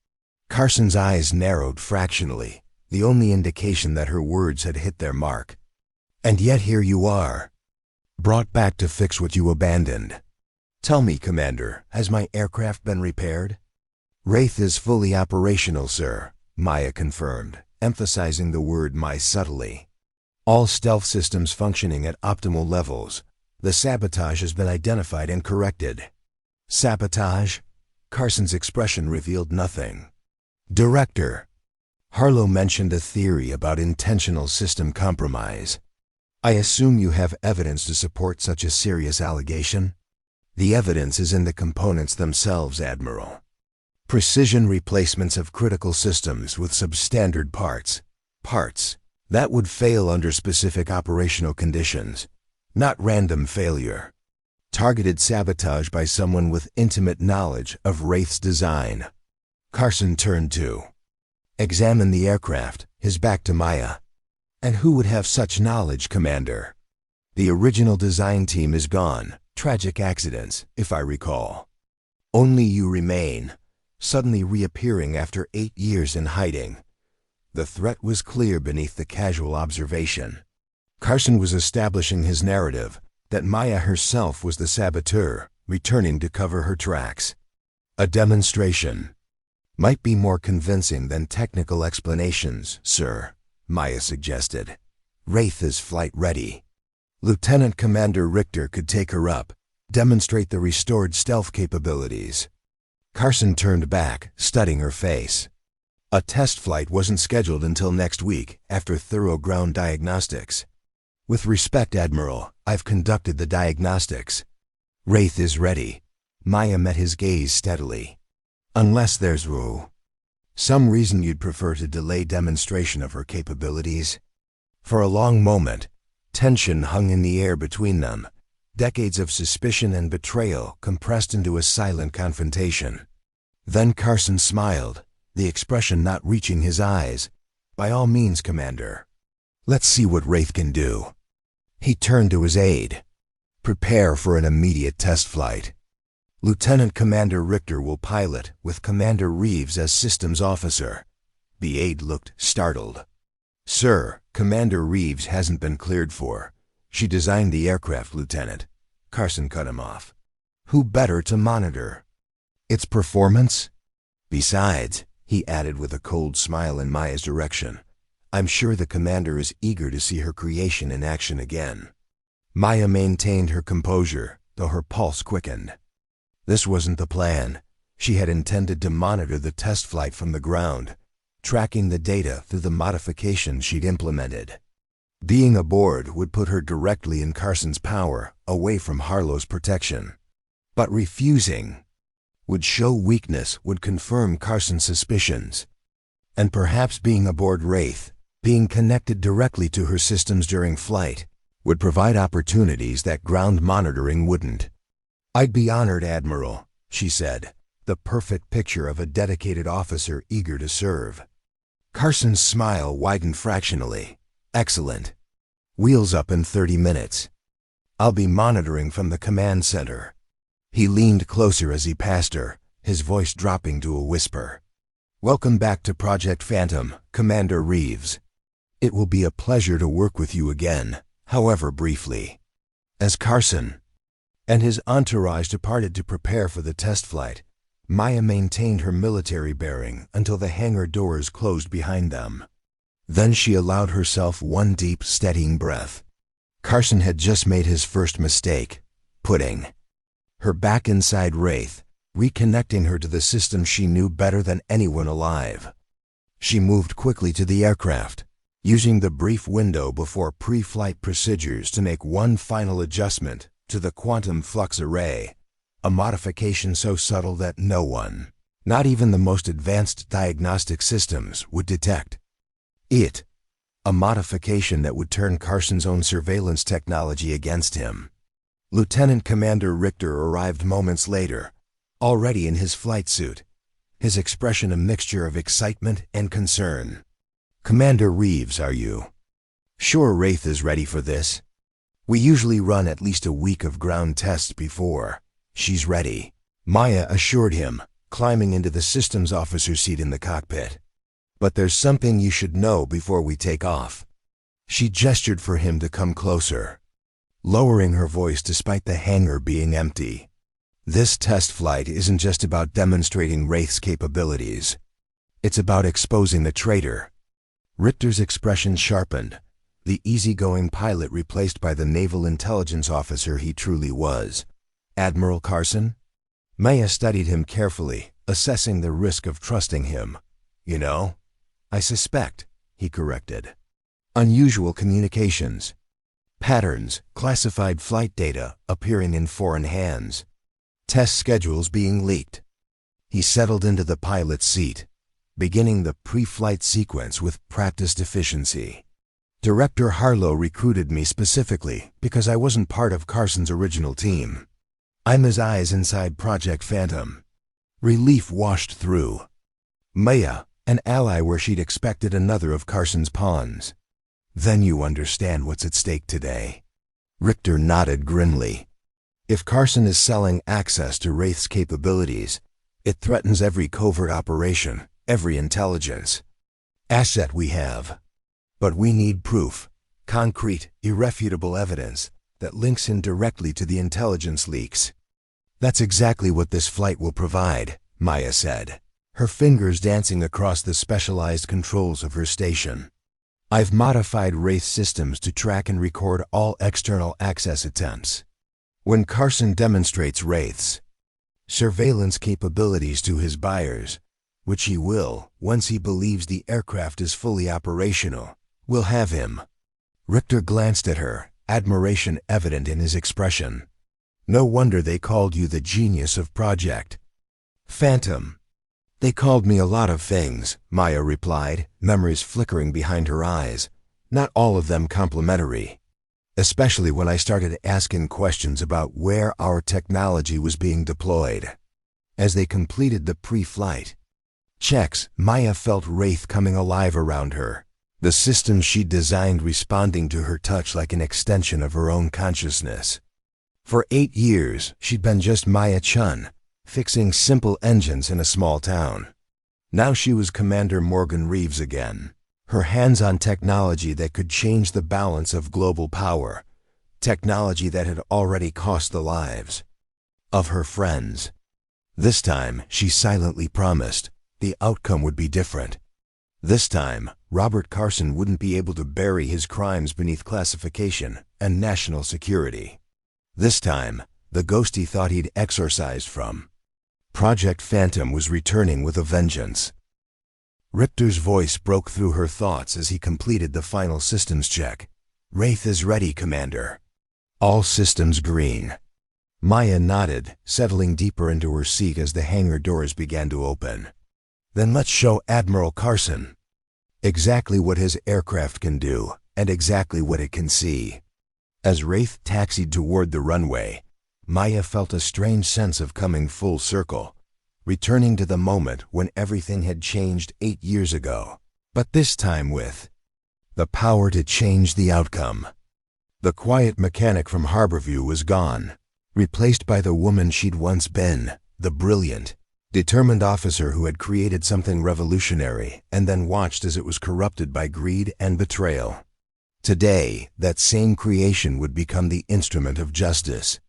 Carson's eyes narrowed fractionally, the only indication that her words had hit their mark. "And yet here you are, brought back to fix what you abandoned. Tell me, Commander, has my aircraft been repaired?" "Wraith is fully operational, sir," Maya confirmed, emphasizing the word "my" subtly. "All stealth systems functioning at optimal levels. The sabotage has been identified and corrected." "Sabotage?" Carson's expression revealed nothing. "Director, Harlow mentioned a theory about intentional system compromise. I assume you have evidence to support such a serious allegation?" "The evidence is in the components themselves, Admiral. Precision replacements of critical systems with substandard parts. Parts that would fail under specific operational conditions, not random failure. Targeted sabotage by someone with intimate knowledge of Wraith's design." Carson turned to examine the aircraft, his back to Maya. "And who would have such knowledge, Commander?" "The original design team is gone. Tragic accidents, if I recall. Only you remain, suddenly reappearing after 8 years in hiding." The threat was clear beneath the casual observation. Carson was establishing his narrative, that Maya herself was the saboteur, returning to cover her tracks. "A demonstration might be more convincing than technical explanations, sir," Maya suggested. "Wraith is flight ready. Lieutenant Commander Richter could take her up, demonstrate the restored stealth capabilities." Carson turned back, studying her face. "A test flight wasn't scheduled until next week, after thorough ground diagnostics." "With respect, Admiral, I've conducted the diagnostics." "Wraith is ready." Maya met his gaze steadily. "Unless there's some reason you'd prefer to delay demonstration of her capabilities." For a long moment, tension hung in the air between them, decades of suspicion and betrayal compressed into a silent confrontation. Then Carson smiled, the expression not reaching his eyes. "By all means, Commander. Let's see what Wraith can do." He turned to his aide. "Prepare for an immediate test flight. Lieutenant Commander Richter will pilot, with Commander Reeves as systems officer." The aide looked startled. "Sir, Commander Reeves hasn't been cleared for She designed the aircraft, Lieutenant. Carson cut him off. Who better to monitor its performance? Besides, he added with a cold smile in Maya's direction, I'm sure the commander is eager to see her creation in action again. Maya maintained her composure, though her pulse quickened. This wasn't the plan. She had intended to monitor the test flight from the ground, tracking the data through the modifications she'd implemented. Being aboard would put her directly in Carson's power, away from Harlow's protection. But refusing would show weakness, would confirm Carson's suspicions. And perhaps being aboard Wraith, being connected directly to her systems during flight, would provide opportunities that ground monitoring wouldn't. I'd be honored, Admiral, she said, the perfect picture of a dedicated officer eager to serve. Carson's smile widened fractionally. Excellent. Wheels up in 30 minutes. I'll be monitoring from the command center. He leaned closer as he passed her, his voice dropping to a whisper. Welcome back to Project Phantom, Commander Reeves. It will be a pleasure to work with you again, however briefly. As Carson and his entourage departed to prepare for the test flight, Maya maintained her military bearing until the hangar doors closed behind them. Then she allowed herself one deep, steadying breath. Carson had just made his first mistake, putting her back inside Wraith, reconnecting her to the system she knew better than anyone alive. She moved quickly to the aircraft, using the brief window before pre-flight procedures to make one final adjustment to the quantum flux array, a modification so subtle that no one, not even the most advanced diagnostic systems, would detect it, a modification that would turn Carson's own surveillance technology against him. Lieutenant Commander Richter arrived moments later, already in his flight suit, his expression a mixture of excitement and concern. Commander Reeves, are you sure Wraith is ready for this? We usually run at least a week of ground tests before. She's ready, Maya assured him, climbing into the systems officer's seat in the cockpit. But there's something you should know before we take off. She gestured for him to come closer, lowering her voice despite the hangar being empty. This test flight isn't just about demonstrating Wraith's capabilities. It's about exposing the traitor. Richter's expression sharpened, the easygoing pilot replaced by the naval intelligence officer he truly was. Admiral Carson? Maya studied him carefully, assessing the risk of trusting him. You know, I suspect, he corrected. Unusual communications. Patterns, classified flight data appearing in foreign hands. Test schedules being leaked. He settled into the pilot's seat, beginning the pre-flight sequence with practiced efficiency. Director Harlow recruited me specifically because I wasn't part of Carson's original team. I'm his eyes inside Project Phantom. Relief washed through Maya, an ally where she'd expected another of Carson's pawns. Then you understand what's at stake today. Richter nodded grimly. If Carson is selling access to Wraith's capabilities, it threatens every covert operation, every intelligence asset we have. But we need proof, concrete, irrefutable evidence that links in directly to the intelligence leaks. That's exactly what this flight will provide, Maya said, her fingers dancing across the specialized controls of her station. I've modified Wraith systems to track and record all external access attempts. When Carson demonstrates Wraith's surveillance capabilities to his buyers, which he will once he believes the aircraft is fully operational, we'll have him. Richter glanced at her, admiration evident in his expression. No wonder they called you the genius of Project Phantom. They called me a lot of things, Maya replied, memories flickering behind her eyes, not all of them complimentary. Especially when I started asking questions about where our technology was being deployed. As they completed the pre-flight checks, Maya felt Wraith coming alive around her, the system she'd designed responding to her touch like an extension of her own consciousness. For 8 years, she'd been just Maya Chen, fixing simple engines in a small town. Now she was Commander Morgan Reeves again, her hands on technology that could change the balance of global power, technology that had already cost the lives of her friends. This time, she silently promised, the outcome would be different. This time, Robert Carson wouldn't be able to bury his crimes beneath classification and national security. This time, the ghost he thought he'd exorcised from Project Phantom was returning with a vengeance. Richter's voice broke through her thoughts as he completed the final systems check. "Wraith is ready, Commander. All systems green." Maya nodded, settling deeper into her seat as the hangar doors began to open. "Then let's show Admiral Carson exactly what his aircraft can do, and exactly what it can see." As Wraith taxied toward the runway, Maya felt a strange sense of coming full circle, returning to the moment when everything had changed 8 years ago, but this time with the power to change the outcome. The quiet mechanic from Harborview was gone, replaced by the woman she'd once been, the brilliant, determined officer who had created something revolutionary and then watched as it was corrupted by greed and betrayal. Today, that same creation would become the instrument of justice.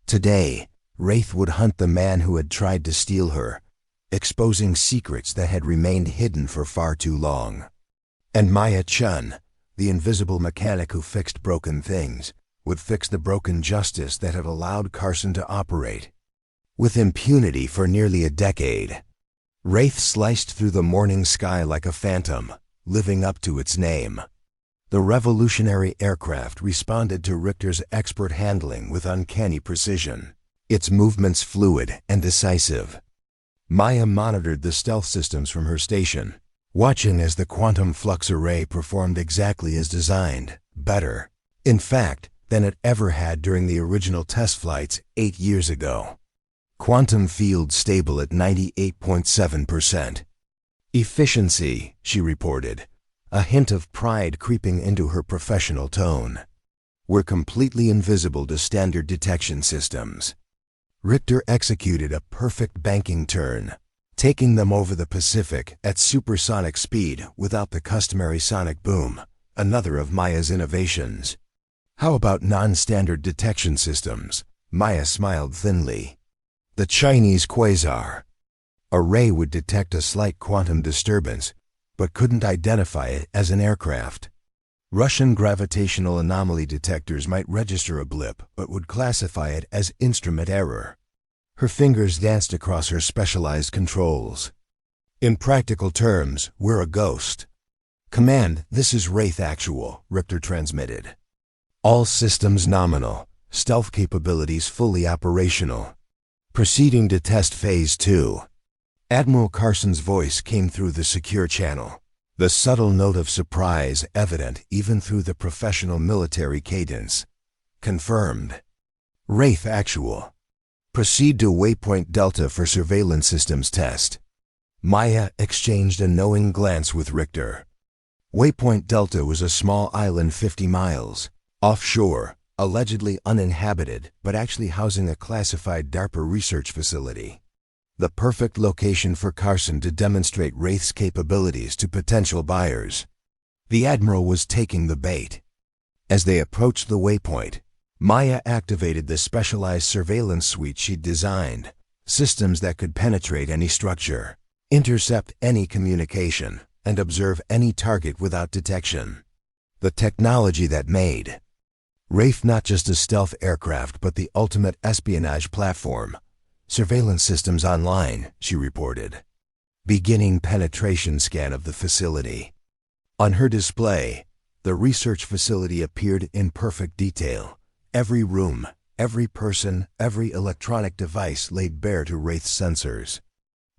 Today, Wraith would hunt the man who had tried to steal her, exposing secrets that had remained hidden for far too long. And Maya Chen, the invisible mechanic who fixed broken things, would fix the broken justice that had allowed Carson to operate with impunity for nearly a decade. Wraith sliced through the morning sky like a phantom, living up to its name. The revolutionary aircraft responded to Richter's expert handling with uncanny precision, its movements fluid and decisive. Maya monitored the stealth systems from her station, watching as the quantum flux array performed exactly as designed, better, in fact, than it ever had during the original test flights 8 years ago. Quantum field stable at 98.7%. "Efficiency," she reported, a hint of pride creeping into her professional tone. "We're completely invisible to standard detection systems." Richter executed a perfect banking turn, taking them over the Pacific at supersonic speed without the customary sonic boom, another of Maya's innovations. "How about non-standard detection systems?" Maya smiled thinly. "The Chinese quasar array would detect a slight quantum disturbance, but couldn't identify it as an aircraft. Russian gravitational anomaly detectors might register a blip, but would classify it as instrument error." Her fingers danced across her specialized controls. "In practical terms, we're a ghost." "Command, this is Wraith Actual," Richter transmitted. "All systems nominal, stealth capabilities fully operational. Proceeding to test Phase 2. Admiral Carson's voice came through the secure channel, the subtle note of surprise evident even through the professional military cadence. "Confirmed. Wraith Actual. Proceed to Waypoint Delta for surveillance systems test." Maya exchanged a knowing glance with Richter. Waypoint Delta was a small island 50 miles offshore, allegedly uninhabited, but actually housing a classified DARPA research facility. The perfect location for Carson to demonstrate Wraith's capabilities to potential buyers. The Admiral was taking the bait. As they approached the waypoint, Maya activated the specialized surveillance suite she'd designed, systems that could penetrate any structure, intercept any communication, and observe any target without detection. The technology that made Wraith not just a stealth aircraft, but the ultimate espionage platform. "Surveillance systems online," she reported. "Beginning penetration scan of the facility." On her display, the research facility appeared in perfect detail. Every room, every person, every electronic device laid bare to Wraith's sensors.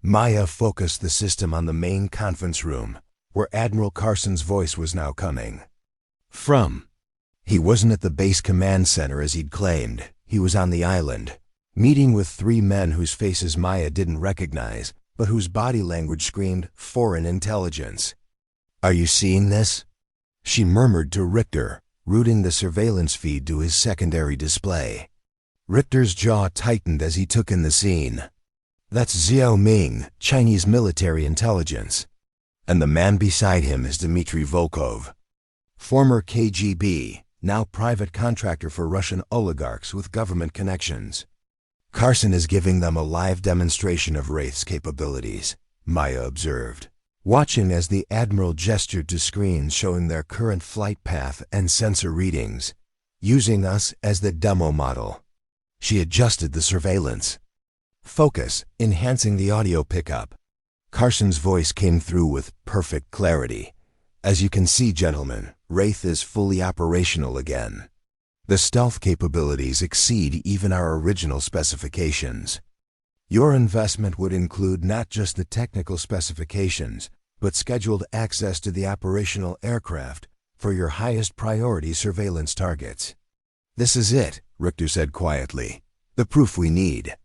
Maya focused the system on the main conference room, where Admiral Carson's voice was now coming from. He wasn't at the base command center as he'd claimed. He was on the island, meeting with 3 men whose faces Maya didn't recognize, but whose body language screamed foreign intelligence. "Are you seeing this?" she murmured to Richter, routing the surveillance feed to his secondary display. Richter's jaw tightened as he took in the scene. "That's Xiao Ming, Chinese military intelligence. And the man beside him is Dmitry Volkov, former KGB, now private contractor for Russian oligarchs with government connections. Carson is giving them a live demonstration of Wraith's capabilities, Maya observed, watching as the Admiral gestured to screens showing their current flight path and sensor readings, using us as the demo model. She adjusted the surveillance. Focus, enhancing the audio pickup. Carson's voice came through with perfect clarity. As you can see, gentlemen, Wraith is fully operational again. The stealth capabilities exceed even our original specifications. Your investment would include not just the technical specifications, but scheduled access to the operational aircraft for your highest priority surveillance targets. This is it, Richter said quietly. The proof we need.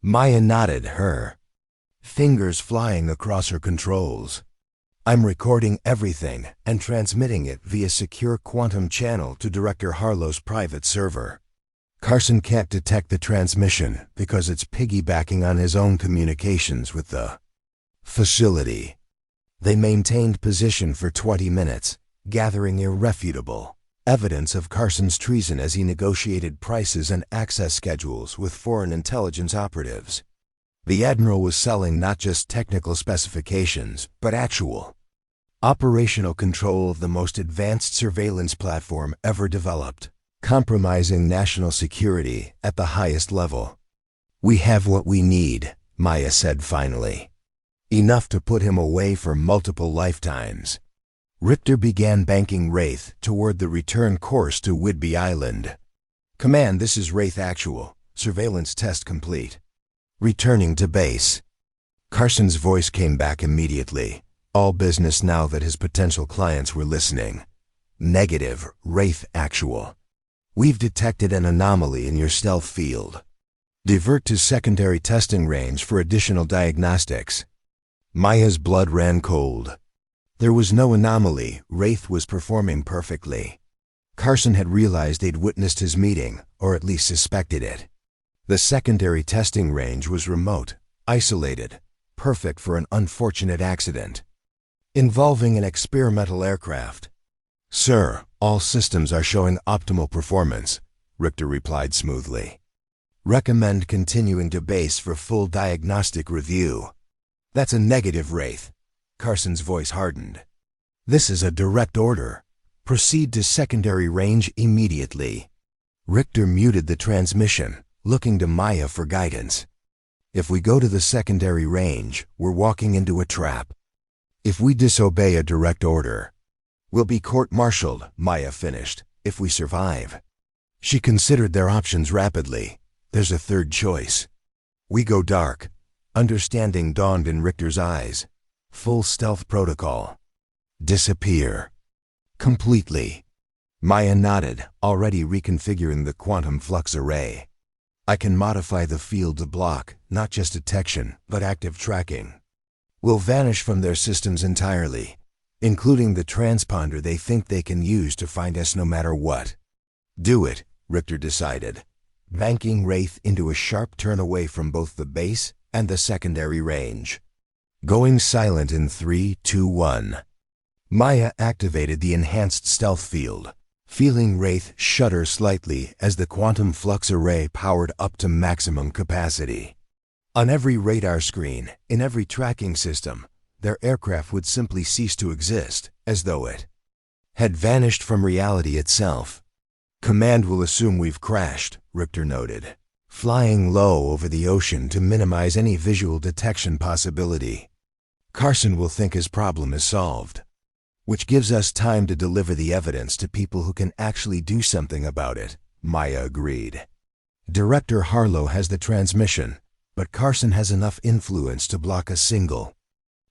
Maya nodded, her fingers flying across her controls. I'm recording everything and transmitting it via secure quantum channel to Director Harlow's private server. Carson can't detect the transmission because it's piggybacking on his own communications with the facility. They maintained position for 20 minutes, gathering irrefutable evidence of Carson's treason as he negotiated prices and access schedules with foreign intelligence operatives. The Admiral was selling not just technical specifications, but actual operational control of the most advanced surveillance platform ever developed, compromising national security at the highest level. We have what we need, Maya said finally. Enough to put him away for multiple lifetimes. Richter began banking Wraith toward the return course to Whidbey Island. Command, this is Wraith Actual. Surveillance test complete. Returning to base. Carson's voice came back immediately. All business now that his potential clients were listening. Negative, Wraith Actual. We've detected an anomaly in your stealth field. Divert to secondary testing range for additional diagnostics. Maya's blood ran cold. There was no anomaly. Wraith was performing perfectly. Carson had realized they'd witnessed his meeting, or at least suspected it. The secondary testing range was remote, isolated, perfect for an unfortunate accident involving an experimental aircraft. Sir, all systems are showing optimal performance, Richter replied smoothly. Recommend continuing to base for full diagnostic review. That's a negative, Wraith. Carson's voice hardened. This is a direct order. Proceed to secondary range immediately. Richter muted the transmission, looking to Maya for guidance. If we go to the secondary range, we're walking into a trap. If we disobey a direct order, we'll be court-martialed, Maya finished, if we survive. She considered their options rapidly. There's a third choice. We go dark. Understanding dawned in Richter's eyes. Full stealth protocol. Disappear. Completely. Maya nodded, already reconfiguring the quantum flux array. I can modify the field to block, not just detection, but active tracking. We'll vanish from their systems entirely, including the transponder they think they can use to find us no matter what. Do it, Richter decided, banking Wraith into a sharp turn away from both the base and the secondary range. Going silent in 3, 2, 1. Maya activated the enhanced stealth field, feeling Wraith shudder slightly as the quantum flux array powered up to maximum capacity. On every radar screen, in every tracking system, their aircraft would simply cease to exist, as though it had vanished from reality itself. Command will assume we've crashed, Richter noted, flying low over the ocean to minimize any visual detection possibility. Carson will think his problem is solved, which gives us time to deliver the evidence to people who can actually do something about it, Maya agreed. Director Harlow has the transmission, but Carson has enough influence to block a single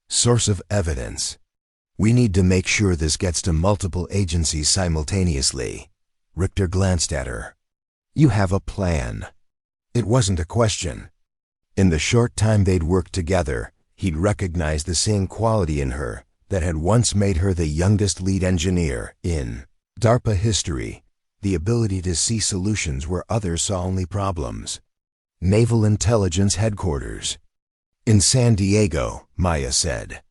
source of evidence. We need to make sure this gets to multiple agencies simultaneously. Richter glanced at her. You have a plan. It wasn't a question. In the short time they'd worked together, he'd recognized the same quality in her that had once made her the youngest lead engineer in DARPA history, the ability to see solutions where others saw only problems. Naval Intelligence Headquarters. In San Diego, Maya said.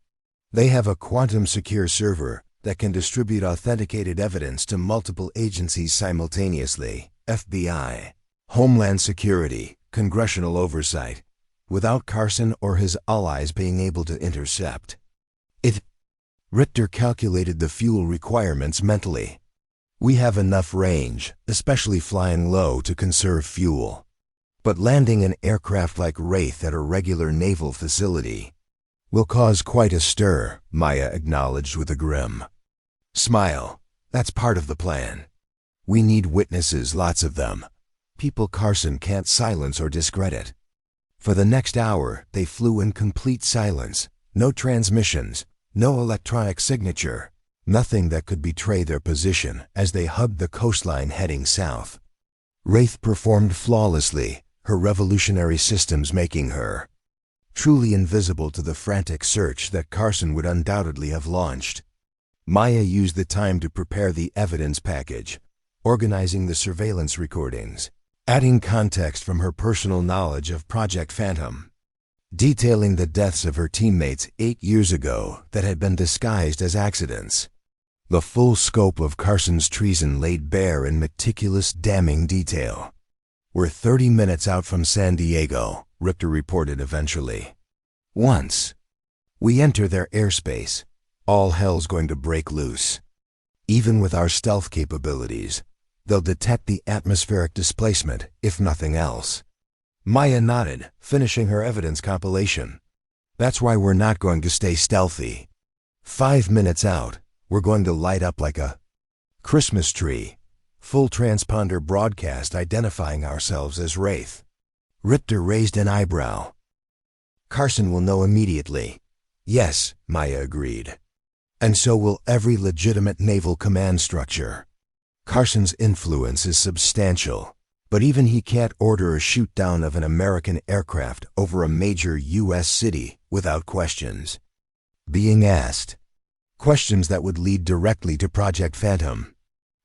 They have a quantum-secure server that can distribute authenticated evidence to multiple agencies simultaneously, FBI, Homeland Security, congressional oversight, without Carson or his allies being able to intercept it. Richter calculated the fuel requirements mentally. We have enough range, especially flying low, to conserve fuel. But landing an aircraft like Wraith at a regular naval facility will cause quite a stir, Maya acknowledged with a grim smile. That's part of the plan. We need witnesses, lots of them. People Carson can't silence or discredit. For the next hour, they flew in complete silence. No transmissions, no electronic signature, nothing that could betray their position as they hugged the coastline heading south. Wraith performed flawlessly, her revolutionary systems making her truly invisible to the frantic search that Carson would undoubtedly have launched. Maya used the time to prepare the evidence package, organizing the surveillance recordings, adding context from her personal knowledge of Project Phantom, detailing the deaths of her teammates 8 years ago that had been disguised as accidents. The full scope of Carson's treason laid bare in meticulous, damning detail. We're 30 minutes out from San Diego, Richter reported eventually. Once we enter their airspace, all hell's going to break loose. Even with our stealth capabilities, they'll detect the atmospheric displacement, if nothing else. Maya nodded, finishing her evidence compilation. That's why we're not going to stay stealthy. 5 minutes out, we're going to light up like a Christmas tree. Full transponder broadcast identifying ourselves as Wraith. Richter raised an eyebrow. Carson will know immediately. Yes, Maya agreed. And so will every legitimate naval command structure. Carson's influence is substantial, but even he can't order a shoot-down of an American aircraft over a major U.S. city without questions being asked. Questions that would lead directly to Project Phantom.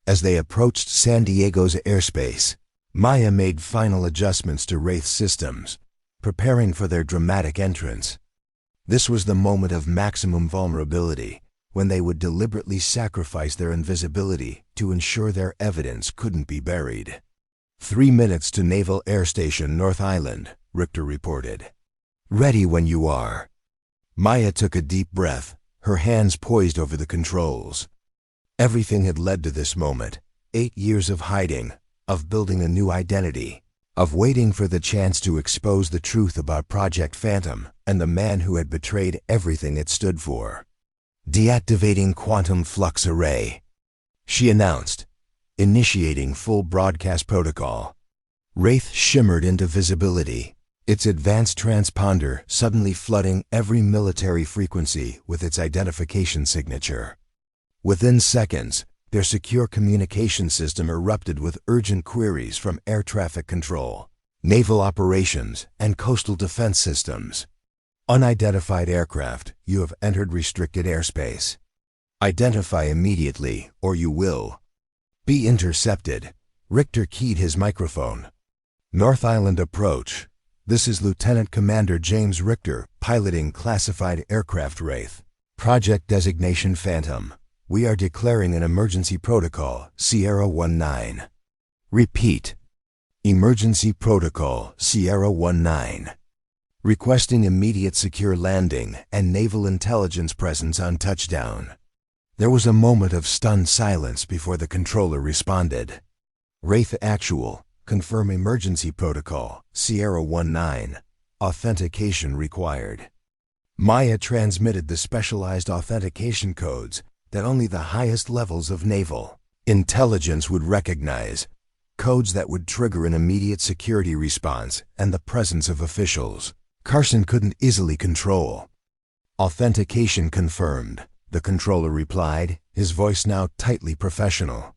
As they approached San Diego's airspace, Maya made final adjustments to Wraith's systems, preparing for their dramatic entrance. This was the moment of maximum vulnerability, when they would deliberately sacrifice their invisibility to ensure their evidence couldn't be buried. 3 minutes to Naval Air Station North Island, Richter reported. Ready when you are. Maya took a deep breath, her hands poised over the controls. Everything had led to this moment. 8 years of hiding, of building a new identity, of waiting for the chance to expose the truth about Project Phantom and the man who had betrayed everything it stood for. Deactivating quantum flux array, she announced, initiating full broadcast protocol. Wraith shimmered into visibility, its advanced transponder suddenly flooding every military frequency with its identification signature. Within seconds, their secure communication system erupted with urgent queries from air traffic control, naval operations, and coastal defense systems. Unidentified aircraft, you have entered restricted airspace. Identify immediately, or you will be intercepted. Richter keyed his microphone. North Island approach. This is Lieutenant Commander James Richter, piloting classified aircraft Wraith. Project designation Phantom. We are declaring an emergency protocol, Sierra 19. Repeat. Emergency protocol, Sierra 19. Requesting immediate secure landing and naval intelligence presence on touchdown. There was a moment of stunned silence before the controller responded. Wraith Actual, confirm emergency protocol, Sierra 19. Authentication required. Maya transmitted the specialized authentication codes that only the highest levels of naval intelligence would recognize, codes that would trigger an immediate security response and the presence of officials Carson couldn't easily control. Authentication confirmed, the controller replied, his voice now tightly professional.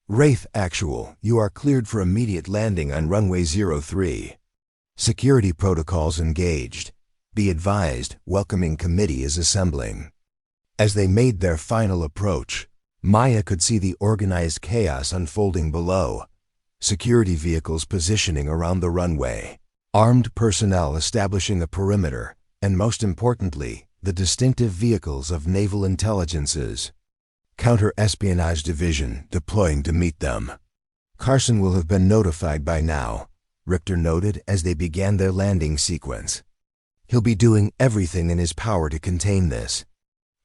Wraith Actual, you are cleared for immediate landing on runway 03. Security protocols engaged. Be advised, welcoming committee is assembling. As they made their final approach, Maya could see the organized chaos unfolding below. Security vehicles positioning around the runway, armed personnel establishing a perimeter, and most importantly, the distinctive vehicles of naval intelligences. Counter-espionage division deploying to meet them. Carson will have been notified by now, Richter noted as they began their landing sequence. He'll be doing everything in his power to contain this.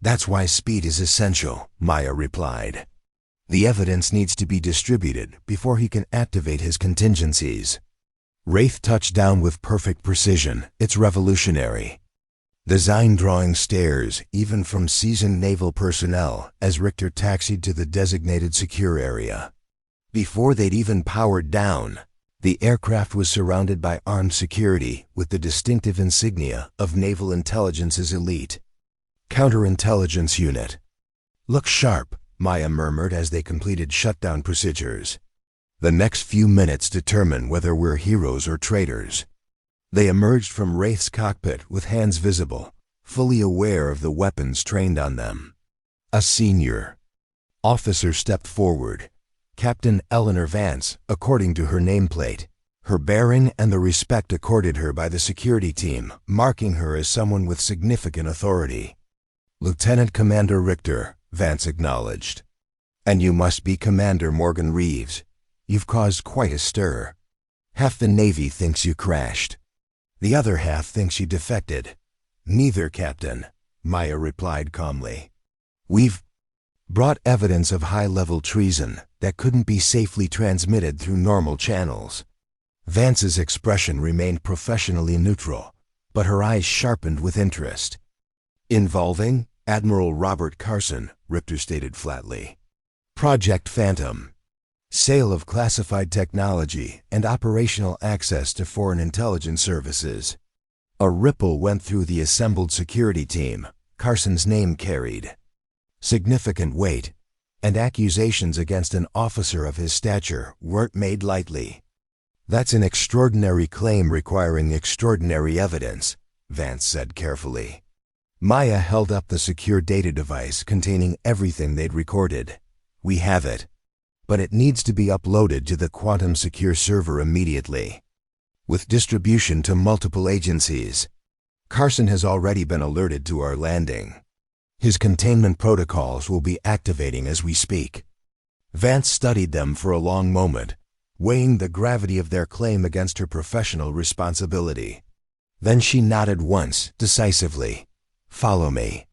That's why speed is essential, Maya replied. The evidence needs to be distributed before he can activate his contingencies. Wraith touched down with perfect precision. It's revolutionary. Design drawing stares even from seasoned naval personnel as Richter taxied to the designated secure area. Before they'd even powered down, the aircraft was surrounded by armed security with the distinctive insignia of Naval Intelligence's elite counterintelligence unit. Look sharp, Maya murmured as they completed shutdown procedures. The next few minutes determine whether we're heroes or traitors. They emerged from Wraith's cockpit with hands visible, fully aware of the weapons trained on them. A senior officer stepped forward, Captain Eleanor Vance, according to her nameplate, her bearing and the respect accorded her by the security team, marking her as someone with significant authority. Lieutenant Commander Richter, Vance acknowledged. And you must be Commander Morgan Reeves. You've caused quite a stir. Half the Navy thinks you crashed. The other half thinks you defected. Neither, Captain, Maya replied calmly. We've brought evidence of high-level treason that couldn't be safely transmitted through normal channels. Vance's expression remained professionally neutral, but her eyes sharpened with interest. Involving Admiral Robert Carson, Richter stated flatly. Project Phantom. Sale of classified technology and operational access to foreign intelligence services. A ripple went through the assembled security team. Carson's name carried significant weight, and accusations against an officer of his stature weren't made lightly. That's an extraordinary claim requiring extraordinary evidence, Vance said carefully. Maya held up the secure data device containing everything they'd recorded. We have it, but it needs to be uploaded to the Quantum Secure server immediately, with distribution to multiple agencies. Carson has already been alerted to our landing. His containment protocols will be activating as we speak. Vance studied them for a long moment, weighing the gravity of their claim against her professional responsibility. Then she nodded once, decisively. Follow me.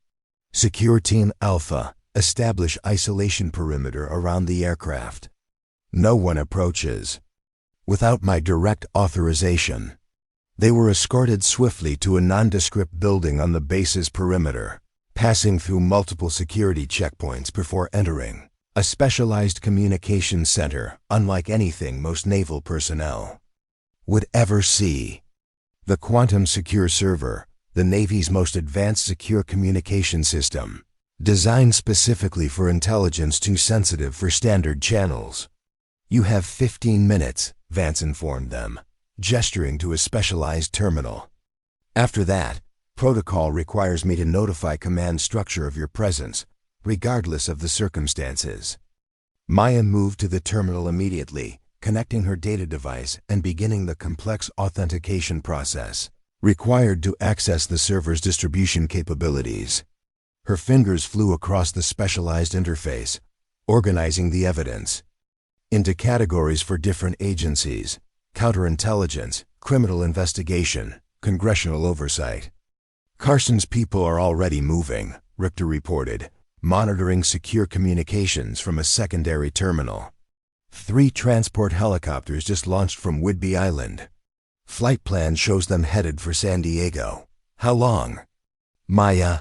Secure Team Alpha, establish isolation perimeter around the aircraft. No one approaches without my direct authorization. They were escorted swiftly to a nondescript building on the base's perimeter, passing through multiple security checkpoints before entering a specialized communications center unlike anything most naval personnel would ever see. The Quantum Secure server, the Navy's most advanced secure communication system, designed specifically for intelligence too sensitive for standard channels. You have 15 minutes, Vance informed them, gesturing to a specialized terminal. After that, protocol requires me to notify command structure of your presence, regardless of the circumstances. Maya moved to the terminal immediately, connecting her data device and beginning the complex authentication process required to access the server's distribution capabilities. Her fingers flew across the specialized interface, organizing the evidence into categories for different agencies: counterintelligence, criminal investigation, congressional oversight. Carson's people are already moving, Richter reported, monitoring secure communications from a secondary terminal. 3 transport helicopters just launched from Whidbey Island. Flight plan shows them headed for San Diego. How long? Maya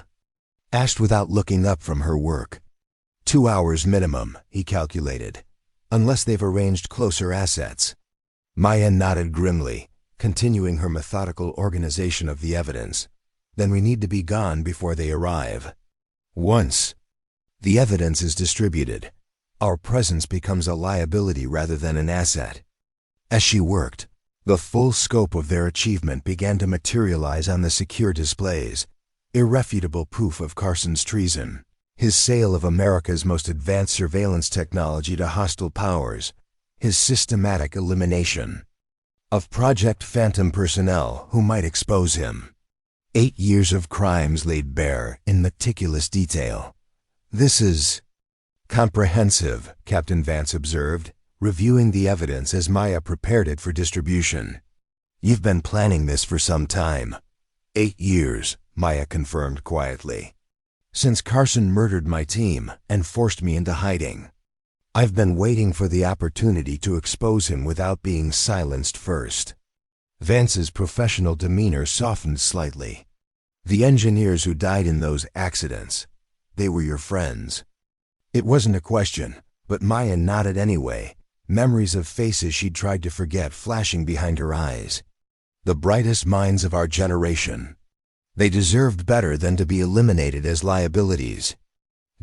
asked without looking up from her work. 2 hours minimum, he calculated, unless they've arranged closer assets. Maya nodded grimly, continuing her methodical organization of the evidence. Then we need to be gone before they arrive. Once the evidence is distributed, our presence becomes a liability rather than an asset. As she worked, the full scope of their achievement began to materialize on the secure displays. Irrefutable proof of Carson's treason, his sale of America's most advanced surveillance technology to hostile powers, his systematic elimination of Project Phantom personnel who might expose him. 8 years of crimes laid bare in meticulous detail. This is Comprehensive, Captain Vance observed, reviewing the evidence as Maya prepared it for distribution. You've been planning this for some time. 8 years, Maya confirmed quietly. Since Carson murdered my team and forced me into hiding. I've been waiting for the opportunity to expose him without being silenced first. Vance's professional demeanor softened slightly. The engineers who died in those accidents, they were your friends. It wasn't a question, but Maya nodded anyway, memories of faces she'd tried to forget flashing behind her eyes. The brightest minds of our generation. They deserved better than to be eliminated as liabilities.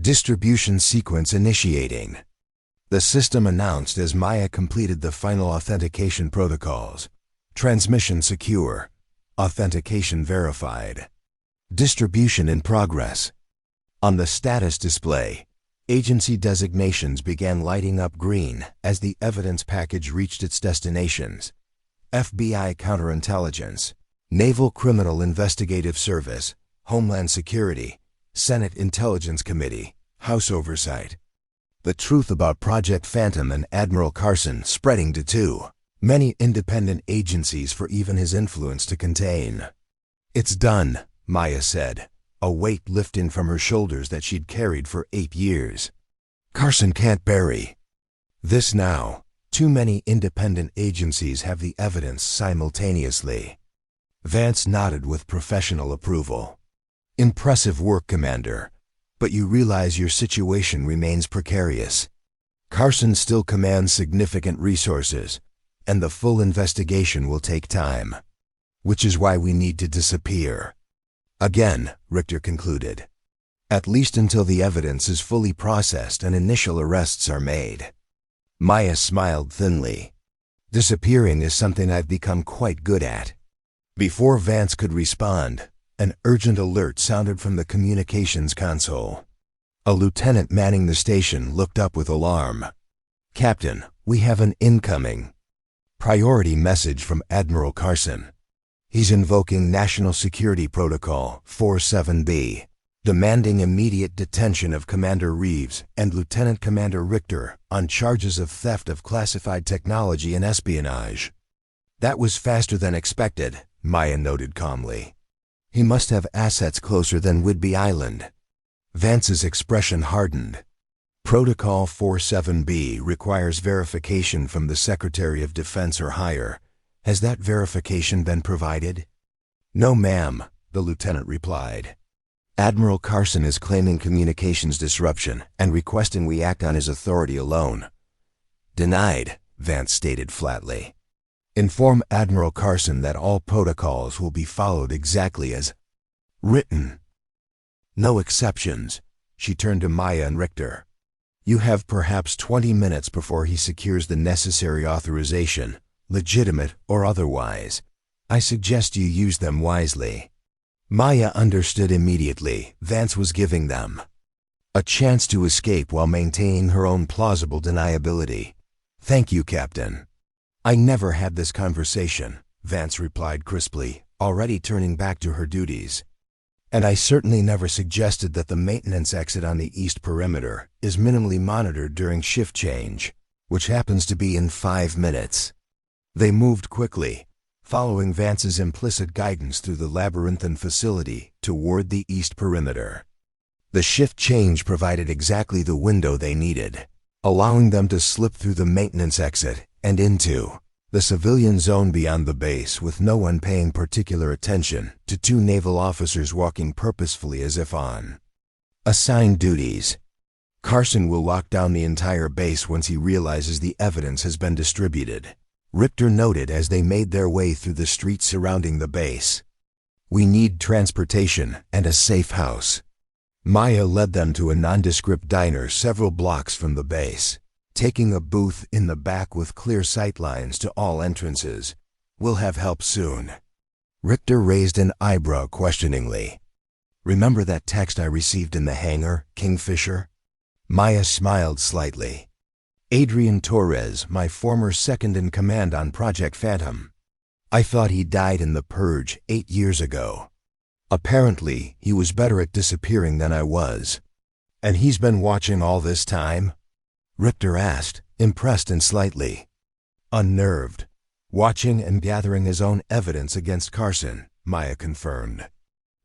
Distribution sequence initiating. The system announced as Maya completed the final authentication protocols. Transmission secure. Authentication verified. Distribution in progress. On the status display, agency designations began lighting up green as the evidence package reached its destinations. FBI Counterintelligence, Naval Criminal Investigative Service, Homeland Security, Senate Intelligence Committee, House Oversight. The truth about Project Phantom and Admiral Carson spreading to too many independent agencies for even his influence to contain. It's done, Maya said, a weight lifting from her shoulders that she'd carried for 8 years. Carson can't bury this now. Too many independent agencies have the evidence simultaneously. Vance nodded with professional approval. Impressive work, Commander, but you realize your situation remains precarious. Carson still commands significant resources, and the full investigation will take time. Which is why we need to disappear. Again, Richter concluded. At least until the evidence is fully processed and initial arrests are made. Maya smiled thinly. Disappearing is something I've become quite good at. Before Vance could respond, an urgent alert sounded from the communications console. A lieutenant manning the station looked up with alarm. Captain, we have an incoming priority message from Admiral Carson. He's invoking National Security Protocol 47B, demanding immediate detention of Commander Reeves and Lieutenant Commander Richter on charges of theft of classified technology and espionage. That was faster than expected, Maya noted calmly. He must have assets closer than Whidbey Island. Vance's expression hardened. Protocol 47B requires verification from the Secretary of Defense or higher. Has that verification been provided? No, ma'am, the lieutenant replied. Admiral Carson is claiming communications disruption and requesting we act on his authority alone. Denied, Vance stated flatly. Inform Admiral Carson that all protocols will be followed exactly as written. No exceptions. She turned to Maya and Richter. You have perhaps 20 minutes before he secures the necessary authorization, legitimate or otherwise. I suggest you use them wisely. Maya understood immediately. Vance was giving them a chance to escape while maintaining her own plausible deniability. Thank you, Captain. I never had this conversation, Vance replied crisply, already turning back to her duties. And I certainly never suggested that the maintenance exit on the east perimeter is minimally monitored during shift change, which happens to be in 5 minutes. They moved quickly, following Vance's implicit guidance through the labyrinthine facility toward the east perimeter. The shift change provided exactly the window they needed, allowing them to slip through the maintenance exit and into the civilian zone beyond the base with no one paying particular attention to 2 naval officers walking purposefully as if on assigned duties. Carson will lock down the entire base once he realizes the evidence has been distributed, Richter noted as they made their way through the streets surrounding the base. We need transportation and a safe house. Maya led them to a nondescript diner several blocks from the base, taking a booth in the back with clear sightlines to all entrances. We'll have help soon. Richter raised an eyebrow questioningly. Remember that text I received in the hangar, Kingfisher? Maya smiled slightly. Adrian Torres, my former second-in-command on Project Phantom. I thought he died in the purge 8 years ago. Apparently, he was better at disappearing than I was. And he's been watching all this time? Richter asked, impressed and slightly unnerved. Watching and gathering his own evidence against Carson, Maya confirmed.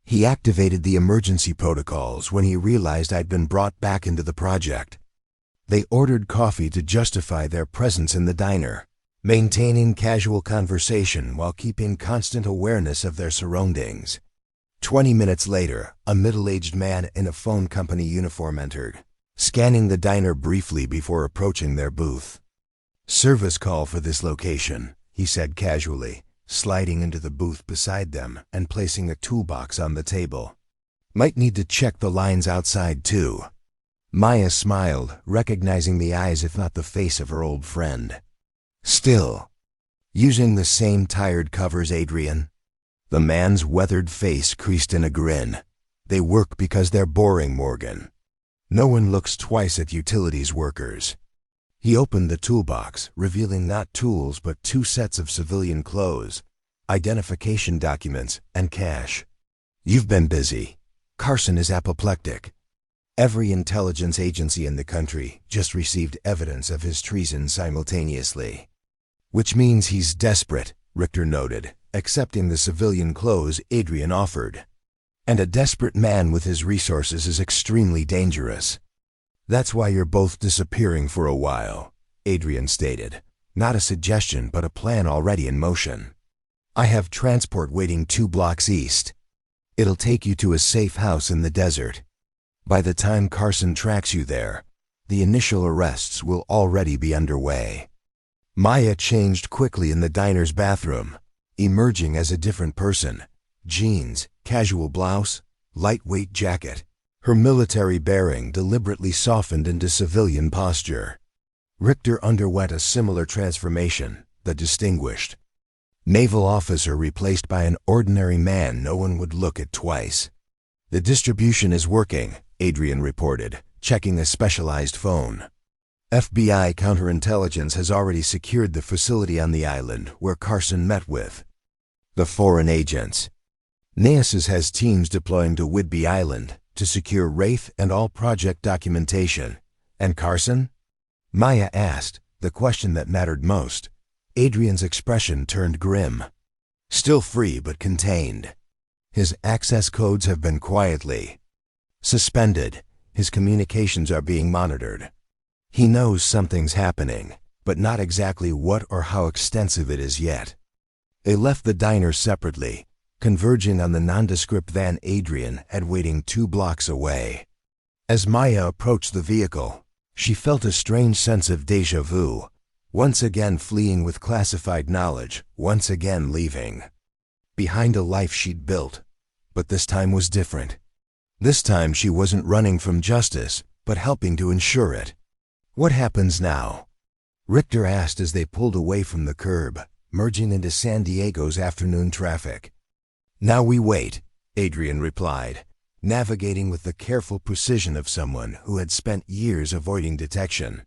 He activated the emergency protocols when he realized I'd been brought back into the project. They ordered coffee to justify their presence in the diner, maintaining casual conversation while keeping constant awareness of their surroundings. 20 minutes later, a middle-aged man in a phone company uniform entered, scanning the diner briefly before approaching their booth. "Service call for this location," he said casually, sliding into the booth beside them and placing a toolbox on the table. "Might need to check the lines outside too." Maya smiled, recognizing the eyes if not the face of her old friend. "Still, using the same tired covers, Adrian?" The man's weathered face creased in a grin. "They work because they're boring, Morgan. No one looks twice at utilities workers." He opened the toolbox, revealing not tools but 2 sets of civilian clothes, identification documents, and cash. "You've been busy. Carson is apoplectic. Every intelligence agency in the country just received evidence of his treason simultaneously." "Which means he's desperate," Richter noted, accepting the civilian clothes Adrian offered. "And a desperate man with his resources is extremely dangerous. That's why you're both disappearing for a while," Adrian stated. "Not a suggestion, but a plan already in motion. I have transport waiting 2 blocks east. It'll take you to a safe house in the desert. By the time Carson tracks you there, the initial arrests will already be underway." Maya changed quickly in the diner's bathroom, emerging as a different person. Jeans, casual blouse, lightweight jacket. Her military bearing deliberately softened into civilian posture. Richter underwent a similar transformation, the distinguished naval officer replaced by an ordinary man no one would look at twice. "The distribution is working," Adrian reported, checking a specialized phone. "FBI counterintelligence has already secured the facility on the island where Carson met with the foreign agents. NASA's has teams deploying to Whidbey Island to secure Wraith and all project documentation. And Carson?" Maya asked, the question that mattered most. Adrian's expression turned grim. "Still free but contained. His access codes have been quietly suspended. His communications are being monitored. He knows something's happening, but not exactly what or how extensive it is yet." They left the diner separately, converging on the nondescript van Adrian had waiting 2 blocks away. As Maya approached the vehicle, she felt a strange sense of déjà vu, once again fleeing with classified knowledge, once again leaving behind a life she'd built. But this time was different. This time she wasn't running from justice, but helping to ensure it. "What happens now?" Richter asked as they pulled away from the curb, merging into San Diego's afternoon traffic. "Now we wait," Adrian replied, navigating with the careful precision of someone who had spent years avoiding detection.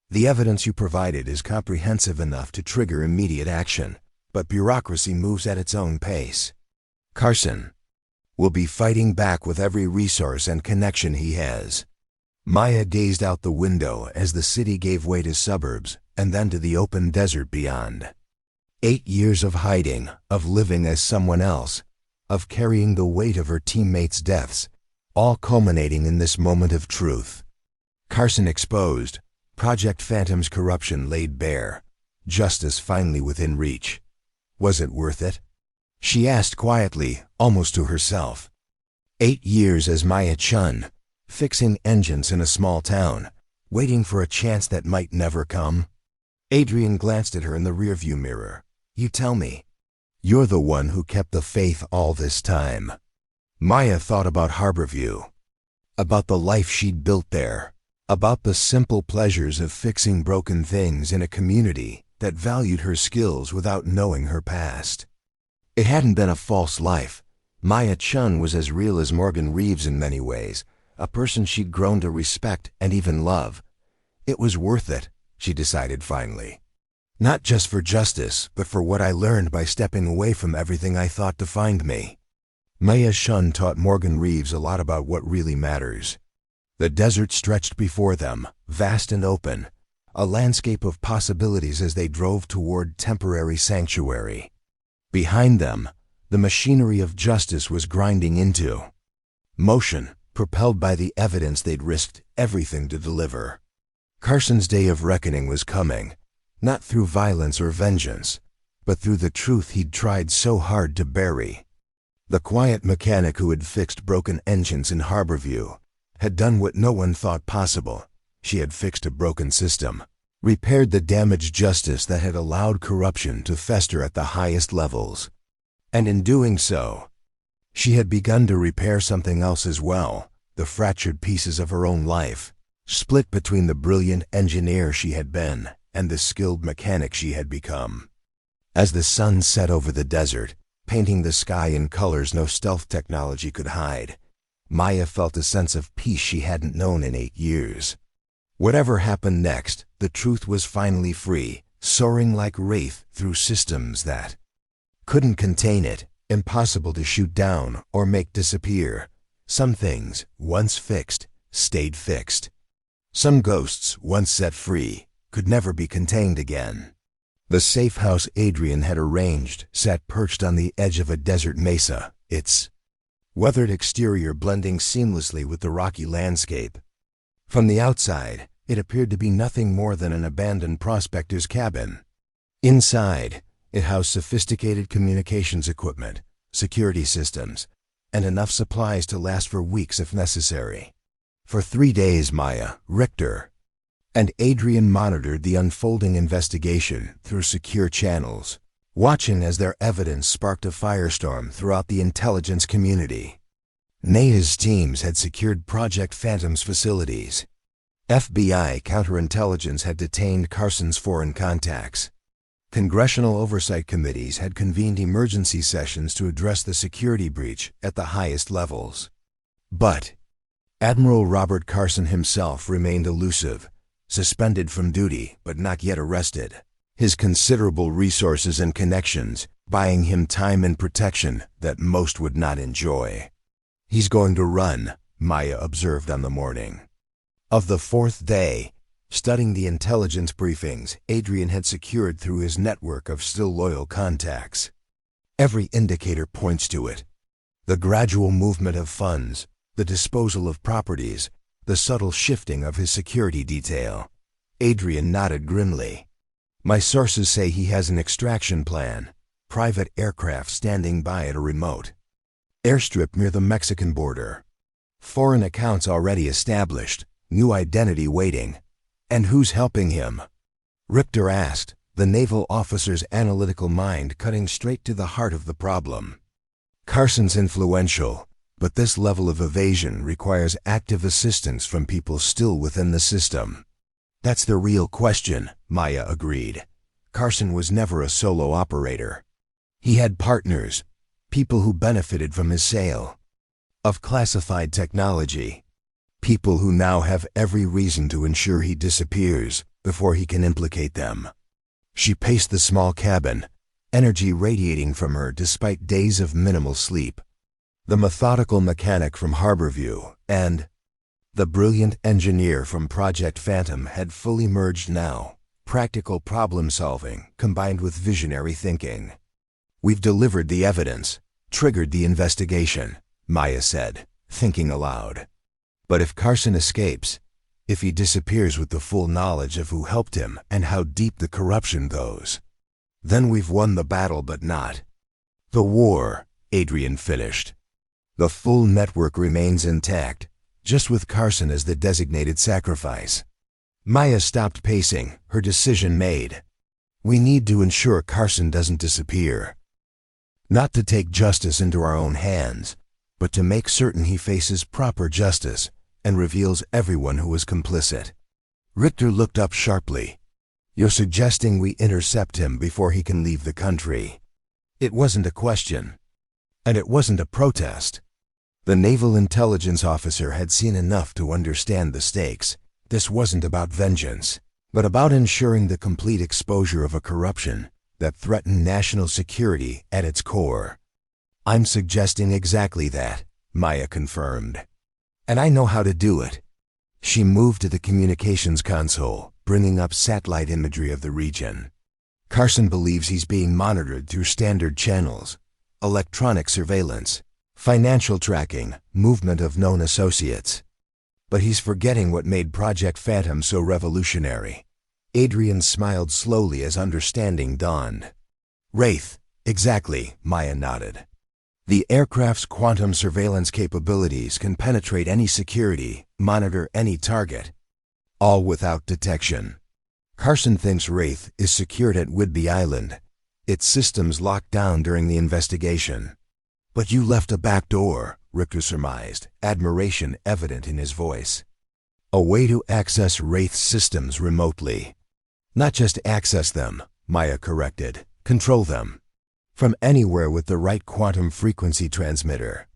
"The evidence you provided is comprehensive enough to trigger immediate action, but bureaucracy moves at its own pace. Carson will be fighting back with every resource and connection he has." Maya gazed out the window as the city gave way to suburbs and then to the open desert beyond. 8 years of hiding, of living as someone else, of carrying the weight of her teammates' deaths, all culminating in this moment of truth. Carson exposed, Project Phantom's corruption laid bare, justice finally within reach. Was it worth it? She asked quietly, almost to herself. 8 years as Maya Chen, fixing engines in a small town, waiting for a chance that might never come. Adrian glanced at her in the rearview mirror. "You tell me. You're the one who kept the faith all this time." Maya thought about Harborview, about the life she'd built there, about the simple pleasures of fixing broken things in a community that valued her skills without knowing her past. It hadn't been a false life. Maya Chen was as real as Morgan Reeves in many ways, a person she'd grown to respect and even love. It was worth it, she decided finally. Not just for justice, but for what I learned by stepping away from everything I thought defined me. Maya Chen taught Morgan Reeves a lot about what really matters. The desert stretched before them, vast and open, a landscape of possibilities as they drove toward temporary sanctuary. Behind them, the machinery of justice was grinding into motion, propelled by the evidence they'd risked everything to deliver. Carson's day of reckoning was coming, not through violence or vengeance, but through the truth he'd tried so hard to bury. The quiet mechanic who had fixed broken engines in Harborview had done what no one thought possible. She had fixed a broken system, repaired the damaged justice that had allowed corruption to fester at the highest levels. And in doing so, she had begun to repair something else as well, the fractured pieces of her own life, split between the brilliant engineer she had been and the skilled mechanic she had become. As the sun set over the desert, painting the sky in colors no stealth technology could hide, Maya felt a sense of peace she hadn't known in 8 years. Whatever happened next, the truth was finally free, soaring like wraith through systems that couldn't contain it, impossible to shoot down or make disappear. Some things, once fixed, stayed fixed. Some ghosts, once set free, could never be contained again. The safe house Adrian had arranged sat perched on the edge of a desert mesa, its weathered exterior blending seamlessly with the rocky landscape. From the outside, it appeared to be nothing more than an abandoned prospector's cabin. Inside, it housed sophisticated communications equipment, security systems, and enough supplies to last for weeks if necessary. For 3 days, Maya, Richter, and Adrian monitored the unfolding investigation through secure channels, watching as their evidence sparked a firestorm throughout the intelligence community. Neha's teams had secured Project Phantom's facilities. FBI counterintelligence had detained Carson's foreign contacts. Congressional oversight committees had convened emergency sessions to address the security breach at the highest levels. But Admiral Robert Carson himself remained elusive, suspended from duty but not yet arrested, his considerable resources and connections buying him time and protection that most would not enjoy. "He's going to run," Maya observed on the morning of the 4th day, studying the intelligence briefings Adrian had secured through his network of still loyal contacts. Every indicator points to it. The gradual movement of funds, the disposal of properties, the subtle shifting of his security detail. Adrian nodded grimly. "My sources say he has an extraction plan. Private aircraft standing by at a remote airstrip near the Mexican border. Foreign accounts already established, new identity waiting. And who's helping him?" Richter asked, the naval officer's analytical mind cutting straight to the heart of the problem. "Carson's influential, but this level of evasion requires active assistance from people still within the system." "That's the real question," Maya agreed. Carson was never a solo operator. He had partners, people who benefited from his sale of classified technology, people who now have every reason to ensure he disappears before he can implicate them. She paced the small cabin, energy radiating from her despite days of minimal sleep. The methodical mechanic from Harborview and the brilliant engineer from Project Phantom had fully merged now, practical problem-solving combined with visionary thinking. "We've delivered the evidence, triggered the investigation," Maya said, thinking aloud. "But if Carson escapes, if he disappears with the full knowledge of who helped him and how deep the corruption goes, then we've won the battle but not the war," Adrian finished. "The full network remains intact, just with Carson as the designated sacrifice." Maya stopped pacing, her decision made. "We need to ensure Carson doesn't disappear. Not to take justice into our own hands, but to make certain he faces proper justice and reveals everyone who was complicit." Richter looked up sharply. "You're suggesting we intercept him before he can leave the country?" It wasn't a question, and it wasn't a protest. The naval intelligence officer had seen enough to understand the stakes. This wasn't about vengeance, but about ensuring the complete exposure of a corruption that threatened national security at its core. "I'm suggesting exactly that," Maya confirmed. "And I know how to do it." She moved to the communications console, bringing up satellite imagery of the region. Carson believes he's being monitored through standard channels: electronic surveillance, financial tracking, movement of known associates. But he's forgetting what made Project Phantom so revolutionary. Adrian smiled slowly as understanding dawned. Wraith, exactly, Maya nodded. The aircraft's quantum surveillance capabilities can penetrate any security, monitor any target, all without detection. Carson thinks Wraith is secured at Whidbey Island, its systems locked down during the investigation. But you left a back door, Richter surmised, admiration evident in his voice. A way to access Wraith's systems remotely. Not just access them, Maya corrected, control them. From anywhere with the right quantum frequency transmitter.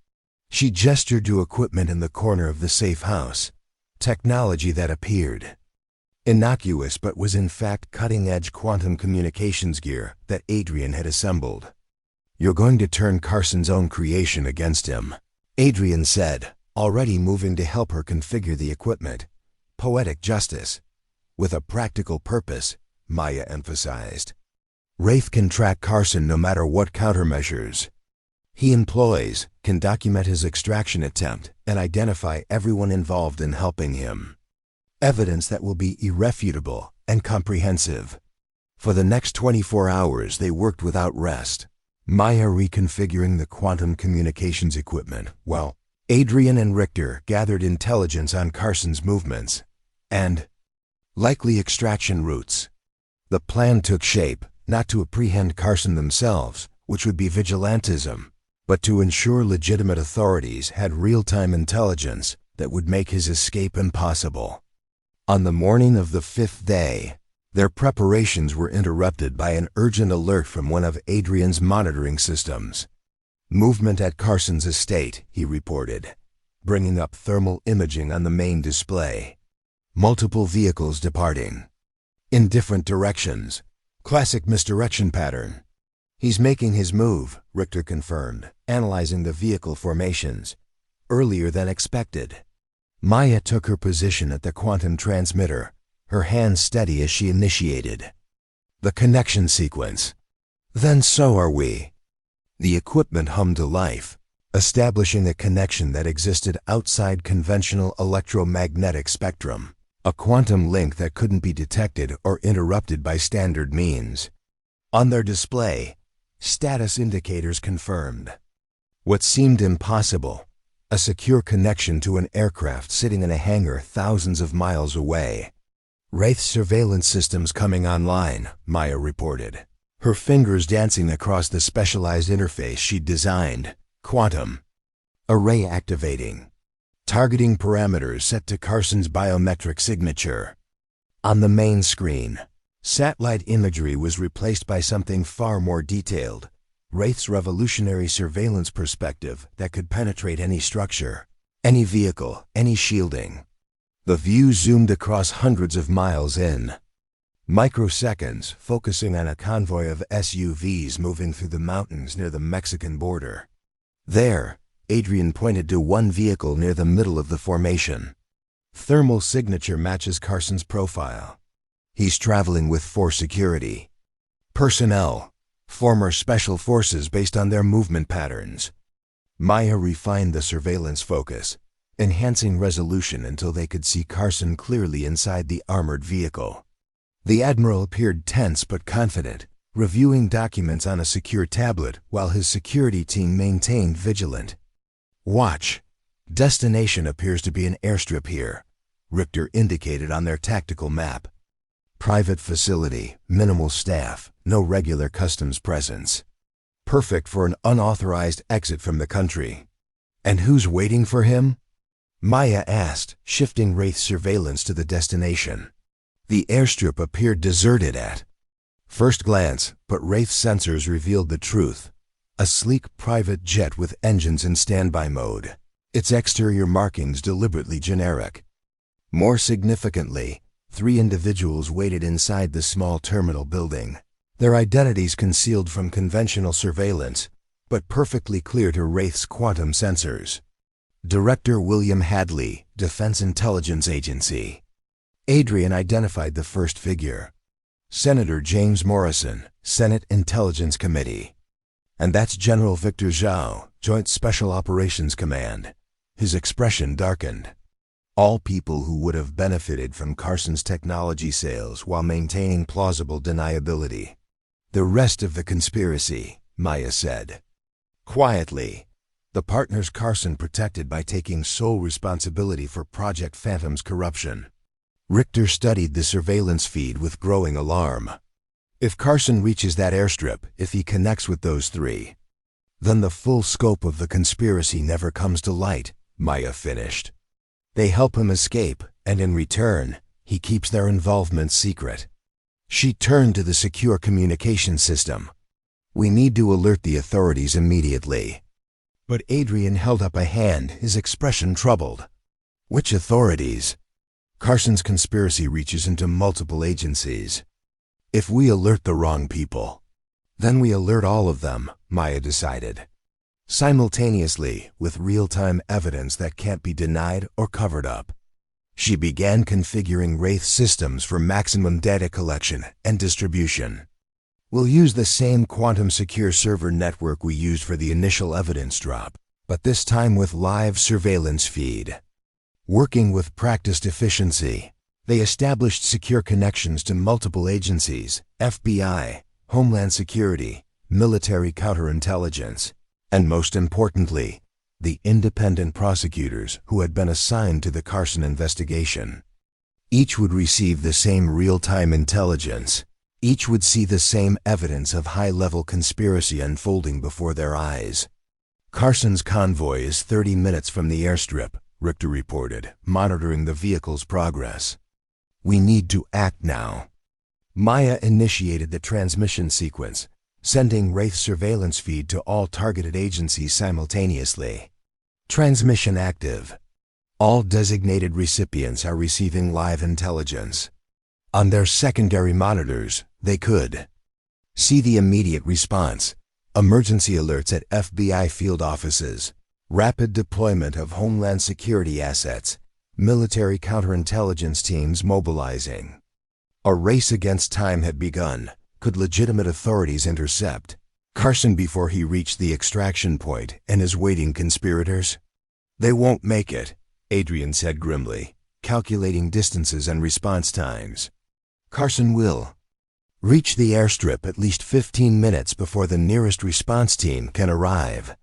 She gestured to equipment in the corner of the safe house, technology that appeared innocuous but was in fact cutting-edge quantum communications gear that Adrian had assembled. You're going to turn Carson's own creation against him, Adrian said, already moving to help her configure the equipment. Poetic justice. With a practical purpose, Maya emphasized. Wraith can track Carson no matter what countermeasures he employs, can document his extraction attempt, and identify everyone involved in helping him. Evidence that will be irrefutable and comprehensive. For the next 24 hours they worked without rest, Maya reconfiguring the quantum communications equipment, while Adrian and Richter gathered intelligence on Carson's movements and likely extraction routes. The plan took shape, not to apprehend Carson themselves, which would be vigilantism, but to ensure legitimate authorities had real-time intelligence that would make his escape impossible. On the morning of the 5th day, their preparations were interrupted by an urgent alert from one of Adrian's monitoring systems. Movement at Carson's estate, he reported, bringing up thermal imaging on the main display. Multiple vehicles departing. In different directions. Classic misdirection pattern. He's making his move, Richter confirmed, analyzing the vehicle formations. Earlier than expected. Maya took her position at the quantum transmitter, her hands steady as she initiated the connection sequence. Then so are we. The equipment hummed to life, establishing a connection that existed outside conventional electromagnetic spectrum. A quantum link that couldn't be detected or interrupted by standard means. On their display, status indicators confirmed what seemed impossible: a secure connection to an aircraft sitting in a hangar thousands of miles away. Wraith's surveillance systems coming online, Maya reported, her fingers dancing across the specialized interface she'd designed. Quantum array activating. Targeting parameters set to Carson's biometric signature. On the main screen, satellite imagery was replaced by something far more detailed. Wraith's revolutionary surveillance perspective that could penetrate any structure, any vehicle, any shielding. The view zoomed across hundreds of miles in microseconds, focusing on a convoy of SUVs moving through the mountains near the Mexican border. There, Adrian pointed to one vehicle near the middle of the formation. Thermal signature matches Carson's profile. He's traveling with force security. Personnel, former special forces based on their movement patterns. Maya refined the surveillance focus, enhancing resolution until they could see Carson clearly inside the armored vehicle. The Admiral appeared tense but confident, reviewing documents on a secure tablet while his security team maintained vigilant. Watch. Destination appears to be an airstrip here, Richter indicated on their tactical map. Private facility, minimal staff, no regular customs presence. Perfect for an unauthorized exit from the country. And who's waiting for him? Maya asked, shifting Wraith's surveillance to the destination. The airstrip appeared deserted at first glance, but Wraith's sensors revealed the truth. A sleek private jet with engines in standby mode, its exterior markings deliberately generic. More significantly, 3 individuals waited inside the small terminal building, their identities concealed from conventional surveillance, but perfectly clear to Wraith's quantum sensors. Director William Hadley, Defense Intelligence Agency. Adrian identified the first figure. Senator James Morrison, Senate Intelligence Committee. And that's General Victor Zhao, Joint Special Operations Command. His expression darkened. All people who would have benefited from Carson's technology sales while maintaining plausible deniability. The rest of the conspiracy, Maya said. Quietly, the partners Carson protected by taking sole responsibility for Project Phantom's corruption. Richter studied the surveillance feed with growing alarm. If Carson reaches that airstrip, if he connects with those three, then the full scope of the conspiracy never comes to light, Maya finished. They help him escape, and in return, he keeps their involvement secret. She turned to the secure communication system. We need to alert the authorities immediately. But Adrian held up a hand, his expression troubled. Which authorities? Carson's conspiracy reaches into multiple agencies. If we alert the wrong people, then we alert all of them, Maya decided. Simultaneously, with real-time evidence that can't be denied or covered up. She began configuring Wraith systems for maximum data collection and distribution. We'll use the same quantum-secure server network we used for the initial evidence drop, but this time with live surveillance feed. Working with practiced efficiency, they established secure connections to multiple agencies, FBI, Homeland Security, military counterintelligence, and most importantly, the independent prosecutors who had been assigned to the Carson investigation. Each would receive the same real-time intelligence. Each would see the same evidence of high-level conspiracy unfolding before their eyes. Carson's convoy is 30 minutes from the airstrip, Richter reported, monitoring the vehicle's progress. We need to act now. Maya initiated the transmission sequence, sending Wraith surveillance feed to all targeted agencies simultaneously. Transmission active. All designated recipients are receiving live intelligence. On their secondary monitors, they could see the immediate response, emergency alerts at FBI field offices, rapid deployment of Homeland Security assets, military counterintelligence teams mobilizing. A race against time had begun. Could legitimate authorities intercept Carson before he reached the extraction point and his waiting conspirators? They won't make it, Adrian said grimly, calculating distances and response times. Carson will reach the airstrip at least 15 minutes before the nearest response team can arrive.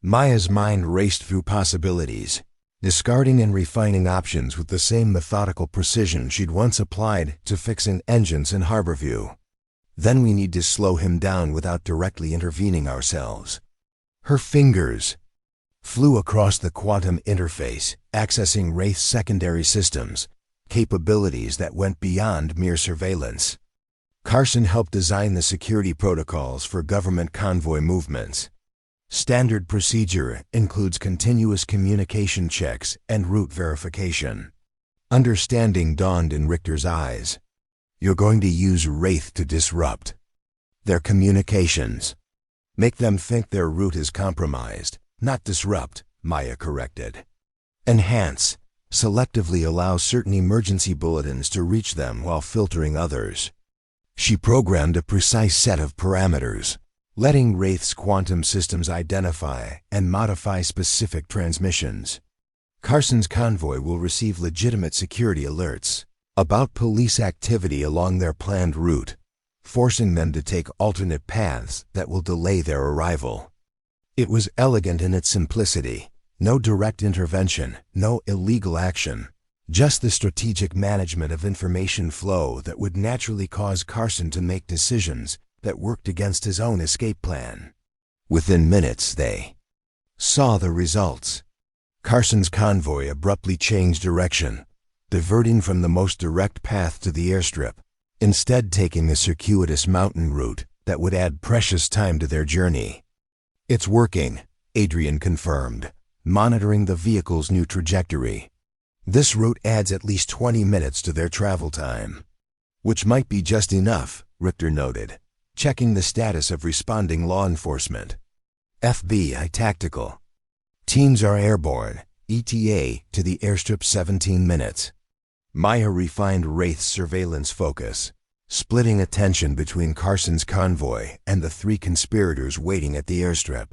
Maya's mind raced through possibilities, discarding and refining options with the same methodical precision she'd once applied to fixing engines in Harborview. Then we need to slow him down without directly intervening ourselves. Her fingers flew across the quantum interface, accessing Wraith's secondary systems, capabilities that went beyond mere surveillance. Carson helped design the security protocols for government convoy movements. Standard procedure includes continuous communication checks and route verification. Understanding dawned in Richter's eyes. You're going to use Wraith to disrupt their communications. Make them think their route is compromised, not disrupt, Maya corrected. Enhance. Selectively allow certain emergency bulletins to reach them while filtering others. She programmed a precise set of parameters, letting Wraith's quantum systems identify and modify specific transmissions. Carson's convoy will receive legitimate security alerts about police activity along their planned route, forcing them to take alternate paths that will delay their arrival. It was elegant in its simplicity. No direct intervention, no illegal action, just the strategic management of information flow that would naturally cause Carson to make decisions that worked against his own escape plan. Within minutes, they saw the results. Carson's convoy abruptly changed direction, diverting from the most direct path to the airstrip, instead taking a circuitous mountain route that would add precious time to their journey. It's working, Adrian confirmed, monitoring the vehicle's new trajectory. This route adds at least 20 minutes to their travel time, which might be just enough, Richter noted, checking the status of responding law enforcement. FBI tactical teams are airborne, ETA to the airstrip 17 minutes. Maya refined Wraith's surveillance focus, splitting attention between Carson's convoy and the 3 conspirators waiting at the airstrip.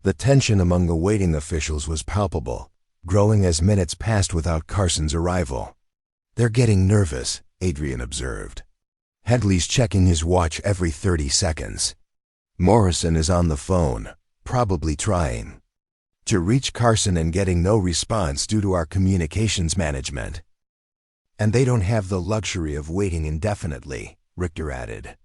The tension among the waiting officials was palpable, growing as minutes passed without Carson's arrival. "They're getting nervous," Adrian observed. "Headley's checking his watch every 30 seconds. Morrison is on the phone, probably trying to reach Carson and getting no response due to our communications management. And they don't have the luxury of waiting indefinitely," Richter added.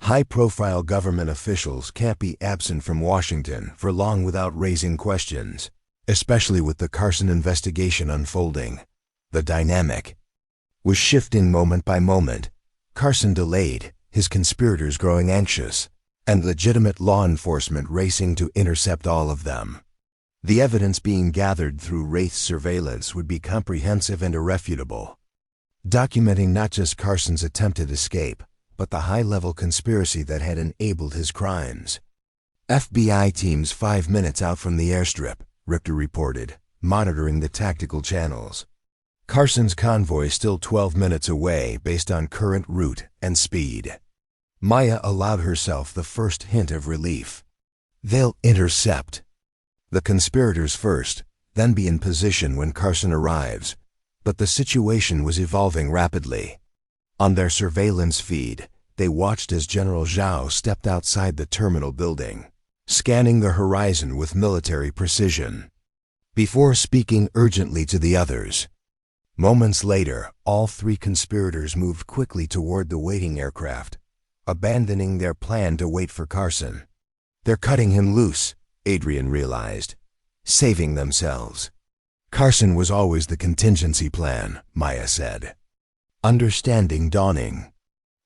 "High-profile government officials can't be absent from Washington for long without raising questions, especially with the Carson investigation unfolding. The dynamic was shifting moment by moment. Carson delayed, his conspirators growing anxious, and legitimate law enforcement racing to intercept all of them. The evidence being gathered through Wraith's surveillance would be comprehensive and irrefutable, documenting not just Carson's attempted escape, but the high-level conspiracy that had enabled his crimes. FBI teams 5 minutes out from the airstrip," Richter reported, monitoring the tactical channels. "Carson's convoy still 12 minutes away based on current route and speed." Maya allowed herself the first hint of relief. They'll intercept the conspirators first, then be in position when Carson arrives. But the situation was evolving rapidly. On their surveillance feed, they watched as General Zhao stepped outside the terminal building, scanning the horizon with military precision, before speaking urgently to the others. Moments later, all 3 conspirators moved quickly toward the waiting aircraft, abandoning their plan to wait for Carson. "They're cutting him loose," Adrian realized, "saving themselves." "Carson was always the contingency plan," Maya said, understanding dawning.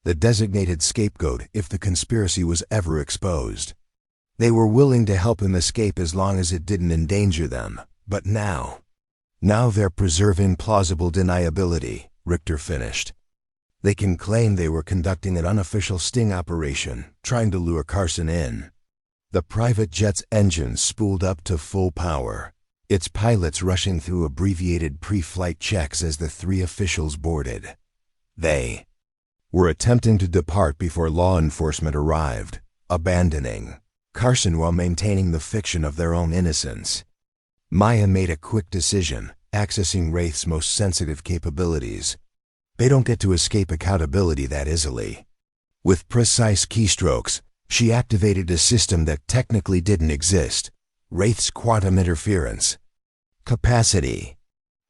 The designated scapegoat if the conspiracy was ever exposed. They were willing to help him escape as long as it didn't endanger them, but now they're preserving plausible deniability, Richter finished. They can claim they were conducting an unofficial sting operation, trying to lure Carson in. The private jet's engines spooled up to full power, its pilots rushing through abbreviated pre-flight checks as the 3 officials boarded. They were attempting to depart before law enforcement arrived, abandoning Carson while maintaining the fiction of their own innocence. Maya made a quick decision, accessing Wraith's most sensitive capabilities. They don't get to escape accountability that easily. With precise keystrokes, she activated a system that technically didn't exist, Wraith's quantum interference capacity.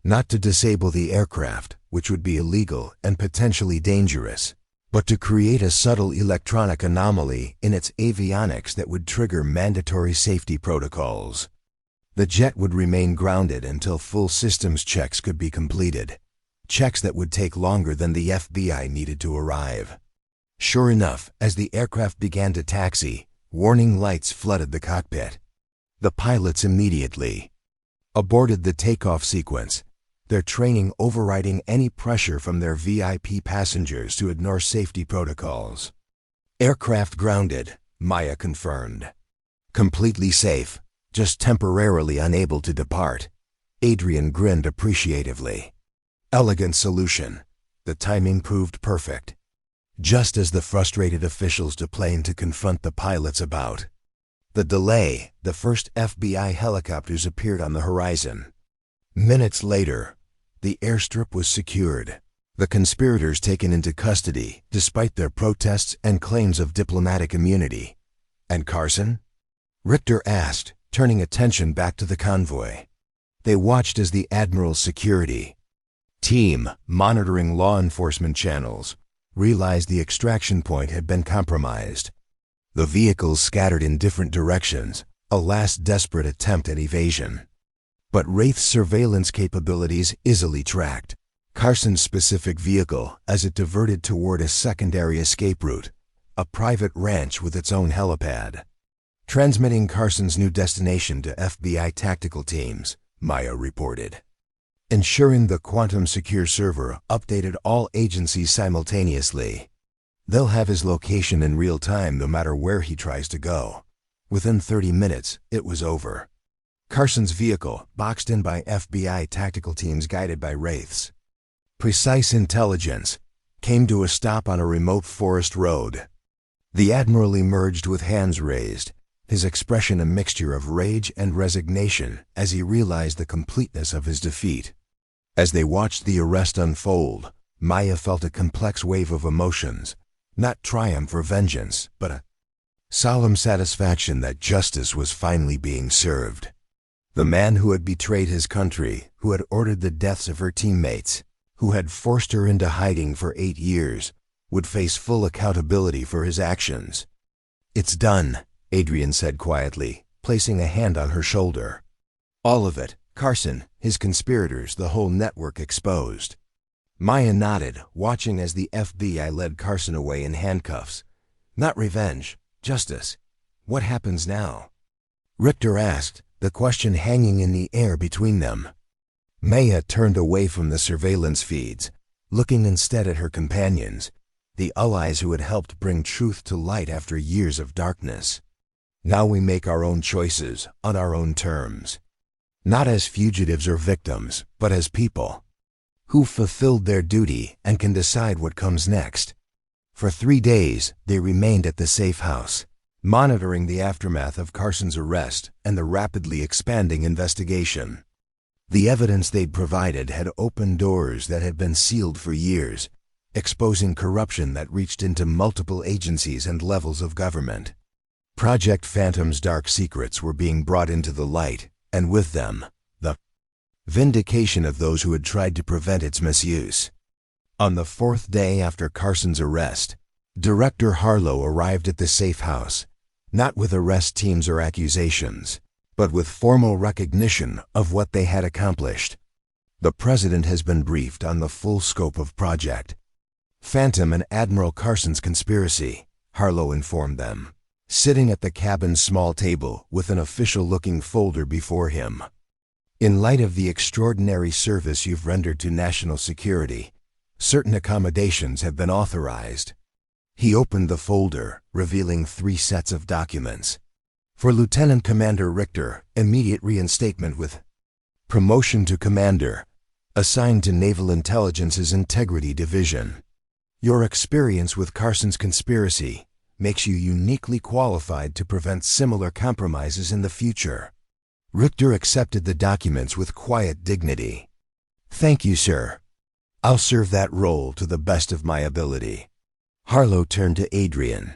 Not to disable the aircraft, which would be illegal and potentially dangerous, but to create a subtle electronic anomaly in its avionics that would trigger mandatory safety protocols. The jet would remain grounded until full systems checks could be completed, checks that would take longer than the FBI needed to arrive. Sure enough, as the aircraft began to taxi, warning lights flooded the cockpit. The pilots immediately aborted the takeoff sequence, their training overriding any pressure from their VIP passengers to ignore safety protocols. "Aircraft grounded," Maya confirmed. "Completely safe, just temporarily unable to depart." Adrian grinned appreciatively. "Elegant solution. The timing proved perfect. Just as the frustrated officials deplaned to confront the pilots about the delay, the first FBI helicopters appeared on the horizon. Minutes later, the airstrip was secured, the conspirators taken into custody despite their protests and claims of diplomatic immunity. "And Carson?" Richter asked, turning attention back to the convoy. They watched as the Admiral's security team, monitoring law enforcement channels, realized the extraction point had been compromised. The vehicles scattered in different directions, a last desperate attempt at evasion. But Wraith's surveillance capabilities easily tracked Carson's specific vehicle as it diverted toward a secondary escape route, a private ranch with its own helipad. Transmitting Carson's new destination to FBI tactical teams, Maya reported. Ensuring the quantum secure server updated all agencies simultaneously. They'll have his location in real time no matter where he tries to go. Within 30 minutes, it was over. Carson's vehicle, boxed in by FBI tactical teams guided by wraiths. Precise intelligence, came to a stop on a remote forest road. The Admiral emerged with hands raised, his expression a mixture of rage and resignation as he realized the completeness of his defeat. As they watched the arrest unfold, Maya felt a complex wave of emotions, not triumph or vengeance, but a solemn satisfaction that justice was finally being served. The man who had betrayed his country, who had ordered the deaths of her teammates, who had forced her into hiding for 8 years, would face full accountability for his actions. "It's done," Adrian said quietly, placing a hand on her shoulder. "All of it, Carson, his conspirators, the whole network exposed." Maya nodded, watching as the FBI led Carson away in handcuffs. "Not revenge, justice. What happens now?" Richter asked, the question hanging in the air between them. Maya turned away from the surveillance feeds, looking instead at her companions, the allies who had helped bring truth to light after years of darkness. "Now we make our own choices, on our own terms. Not as fugitives or victims, but as people who fulfilled their duty and can decide what comes next." For 3 days, they remained at the safe house, monitoring the aftermath of Carson's arrest and the rapidly expanding investigation. The evidence they'd provided had opened doors that had been sealed for years, exposing corruption that reached into multiple agencies and levels of government. Project Phantom's dark secrets were being brought into the light, and with them, the vindication of those who had tried to prevent its misuse. On the 4th day after Carson's arrest, Director Harlow arrived at the safe house, not with arrest teams or accusations, but with formal recognition of what they had accomplished. "The President has been briefed on the full scope of Project Phantom and Admiral Carson's conspiracy," Harlow informed them, sitting at the cabin's small table with an official-looking folder before him. "In light of the extraordinary service you've rendered to national security, certain accommodations have been authorized." He opened the folder, revealing 3 sets of documents. For Lieutenant Commander Richter, immediate reinstatement with promotion to Commander, assigned to Naval Intelligence's Integrity Division. "Your experience with Carson's conspiracy makes you uniquely qualified to prevent similar compromises in the future." Richter accepted the documents with quiet dignity. "Thank you, sir. I'll serve that role to the best of my ability." Harlow turned to Adrian.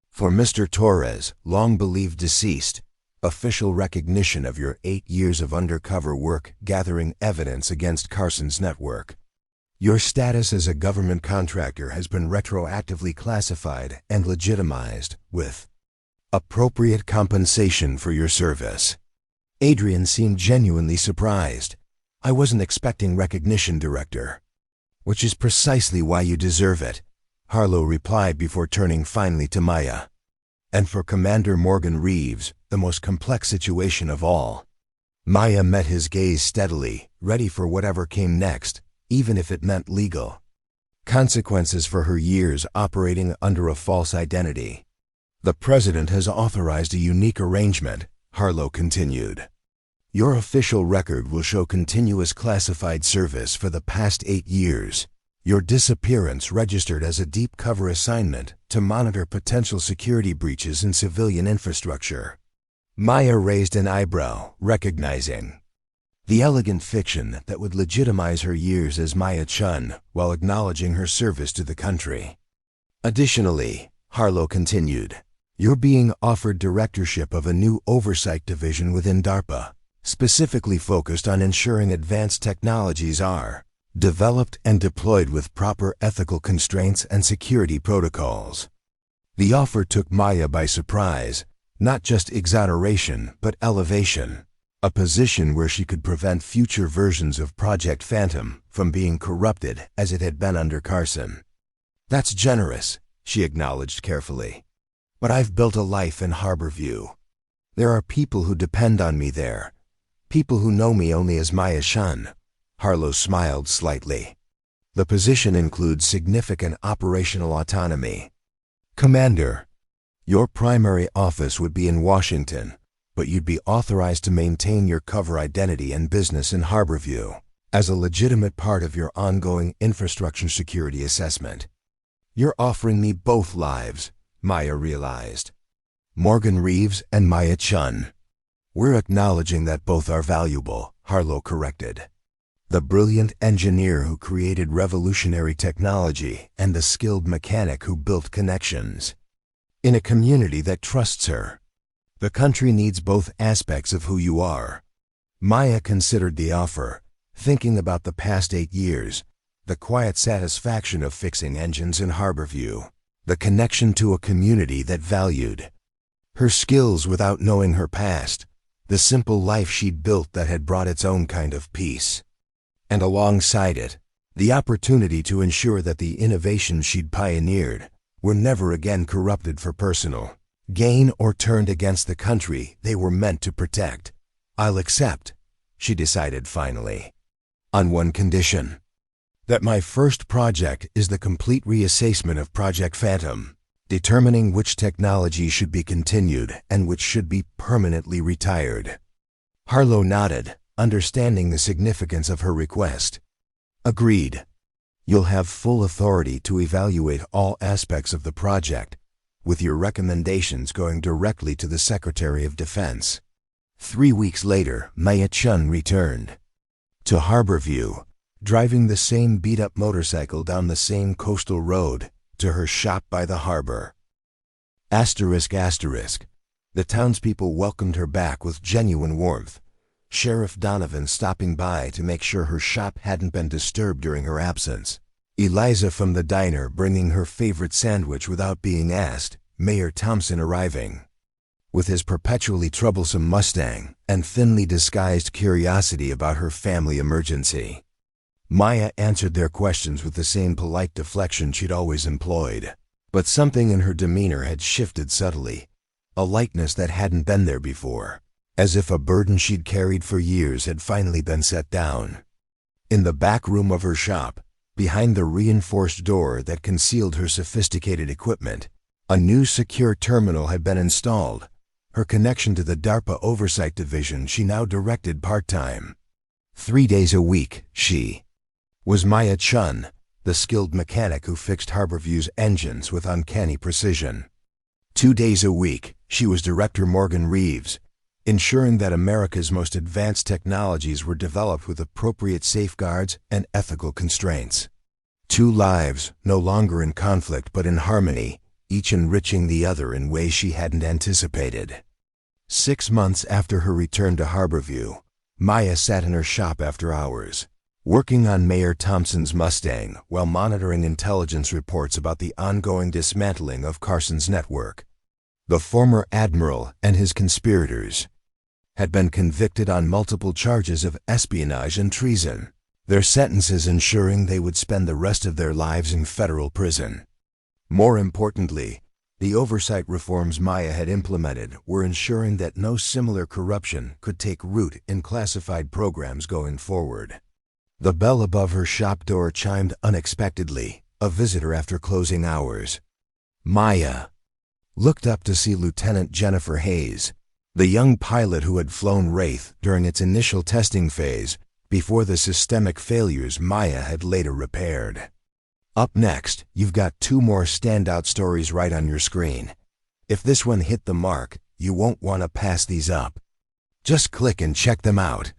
"For Mr. Torres, long believed deceased, official recognition of your 8 years of undercover work gathering evidence against Carson's network. Your status as a government contractor has been retroactively classified and legitimized with appropriate compensation for your service." Adrian seemed genuinely surprised. "I wasn't expecting recognition, Director." "Which is precisely why you deserve it," Harlow replied before turning finally to Maya. "And for Commander Morgan Reeves, the most complex situation of all." Maya met his gaze steadily, ready for whatever came next, even if it meant legal consequences for her years operating under a false identity. "The President has authorized a unique arrangement," Harlow continued. "Your official record will show continuous classified service for the past 8 years. Your disappearance registered as a deep cover assignment to monitor potential security breaches in civilian infrastructure." Maya raised an eyebrow, recognizing the elegant fiction that would legitimize her years as Maya Chen while acknowledging her service to the country. "Additionally," Harlow continued, "you're being offered directorship of a new oversight division within DARPA, specifically focused on ensuring advanced technologies are developed and deployed with proper ethical constraints and security protocols." The offer took Maya by surprise, not just exoneration, but elevation, a position where she could prevent future versions of Project Phantom from being corrupted as it had been under Carson. "That's generous," she acknowledged carefully. "But I've built a life in Harborview. There are people who depend on me there, people who know me only as Maya Chen." Harlow smiled slightly. "The position includes significant operational autonomy. Commander, your primary office would be in Washington, but you'd be authorized to maintain your cover identity and business in Harborview as a legitimate part of your ongoing infrastructure security assessment. You're offering me both lives, Maya realized. Morgan Reeves and Maya Chen. We're acknowledging that both are valuable, Harlow corrected. The brilliant engineer who created revolutionary technology and the skilled mechanic who built connections. In a community that trusts her. The country needs both aspects of who you are. Maya considered the offer, thinking about the past 8 years, the quiet satisfaction of fixing engines in Harborview, the connection to a community that valued her skills without knowing her past, the simple life she'd built that had brought its own kind of peace. And alongside it, the opportunity to ensure that the innovations she'd pioneered were never again corrupted for personal gain or turned against the country they were meant to protect. I'll accept, she decided finally. On one condition. That my first project is the complete reassessment of Project Phantom, determining which technology should be continued and which should be permanently retired. Harlow nodded, understanding the significance of her request. Agreed. You'll have full authority to evaluate all aspects of the project, with your recommendations going directly to the Secretary of Defense. 3 weeks later, Maya Chen returned to Harborview, driving the same beat-up motorcycle down the same coastal road to her shop by the harbor. The townspeople welcomed her back with genuine warmth. Sheriff Donovan stopping by to make sure her shop hadn't been disturbed during her absence. Eliza from the diner bringing her favorite sandwich without being asked. Mayor Thompson arriving with his perpetually troublesome Mustang and thinly disguised curiosity about her family emergency. Maya answered their questions with the same polite deflection she'd always employed. But something in her demeanor had shifted subtly, a lightness that hadn't been there before, as if a burden she'd carried for years had finally been set down. In the back room of her shop, behind the reinforced door that concealed her sophisticated equipment, a new secure terminal had been installed, her connection to the DARPA Oversight Division she now directed part-time. 3 days a week, she was Maya Chen, the skilled mechanic who fixed Harborview's engines with uncanny precision. 2 days a week, she was Director Morgan Reeves, ensuring that America's most advanced technologies were developed with appropriate safeguards and ethical constraints. 2 lives, no longer in conflict but in harmony, each enriching the other in ways she hadn't anticipated. 6 months after her return to Harborview, Maya sat in her shop after hours, working on Mayor Thompson's Mustang while monitoring intelligence reports about the ongoing dismantling of Carson's network. The former admiral and his conspirators had been convicted on multiple charges of espionage and treason, their sentences ensuring they would spend the rest of their lives in federal prison. More importantly, the oversight reforms Maya had implemented were ensuring that no similar corruption could take root in classified programs going forward. The bell above her shop door chimed unexpectedly, a visitor after closing hours. Maya looked up to see Lieutenant Jennifer Hayes, the young pilot who had flown Wraith during its initial testing phase before the systemic failures Maya had later repaired. Up next, you've got 2 more standout stories right on your screen. If this one hit the mark, you won't want to pass these up. Just click and check them out.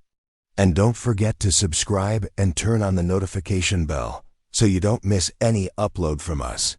And don't forget to subscribe and turn on the notification bell so you don't miss any upload from us.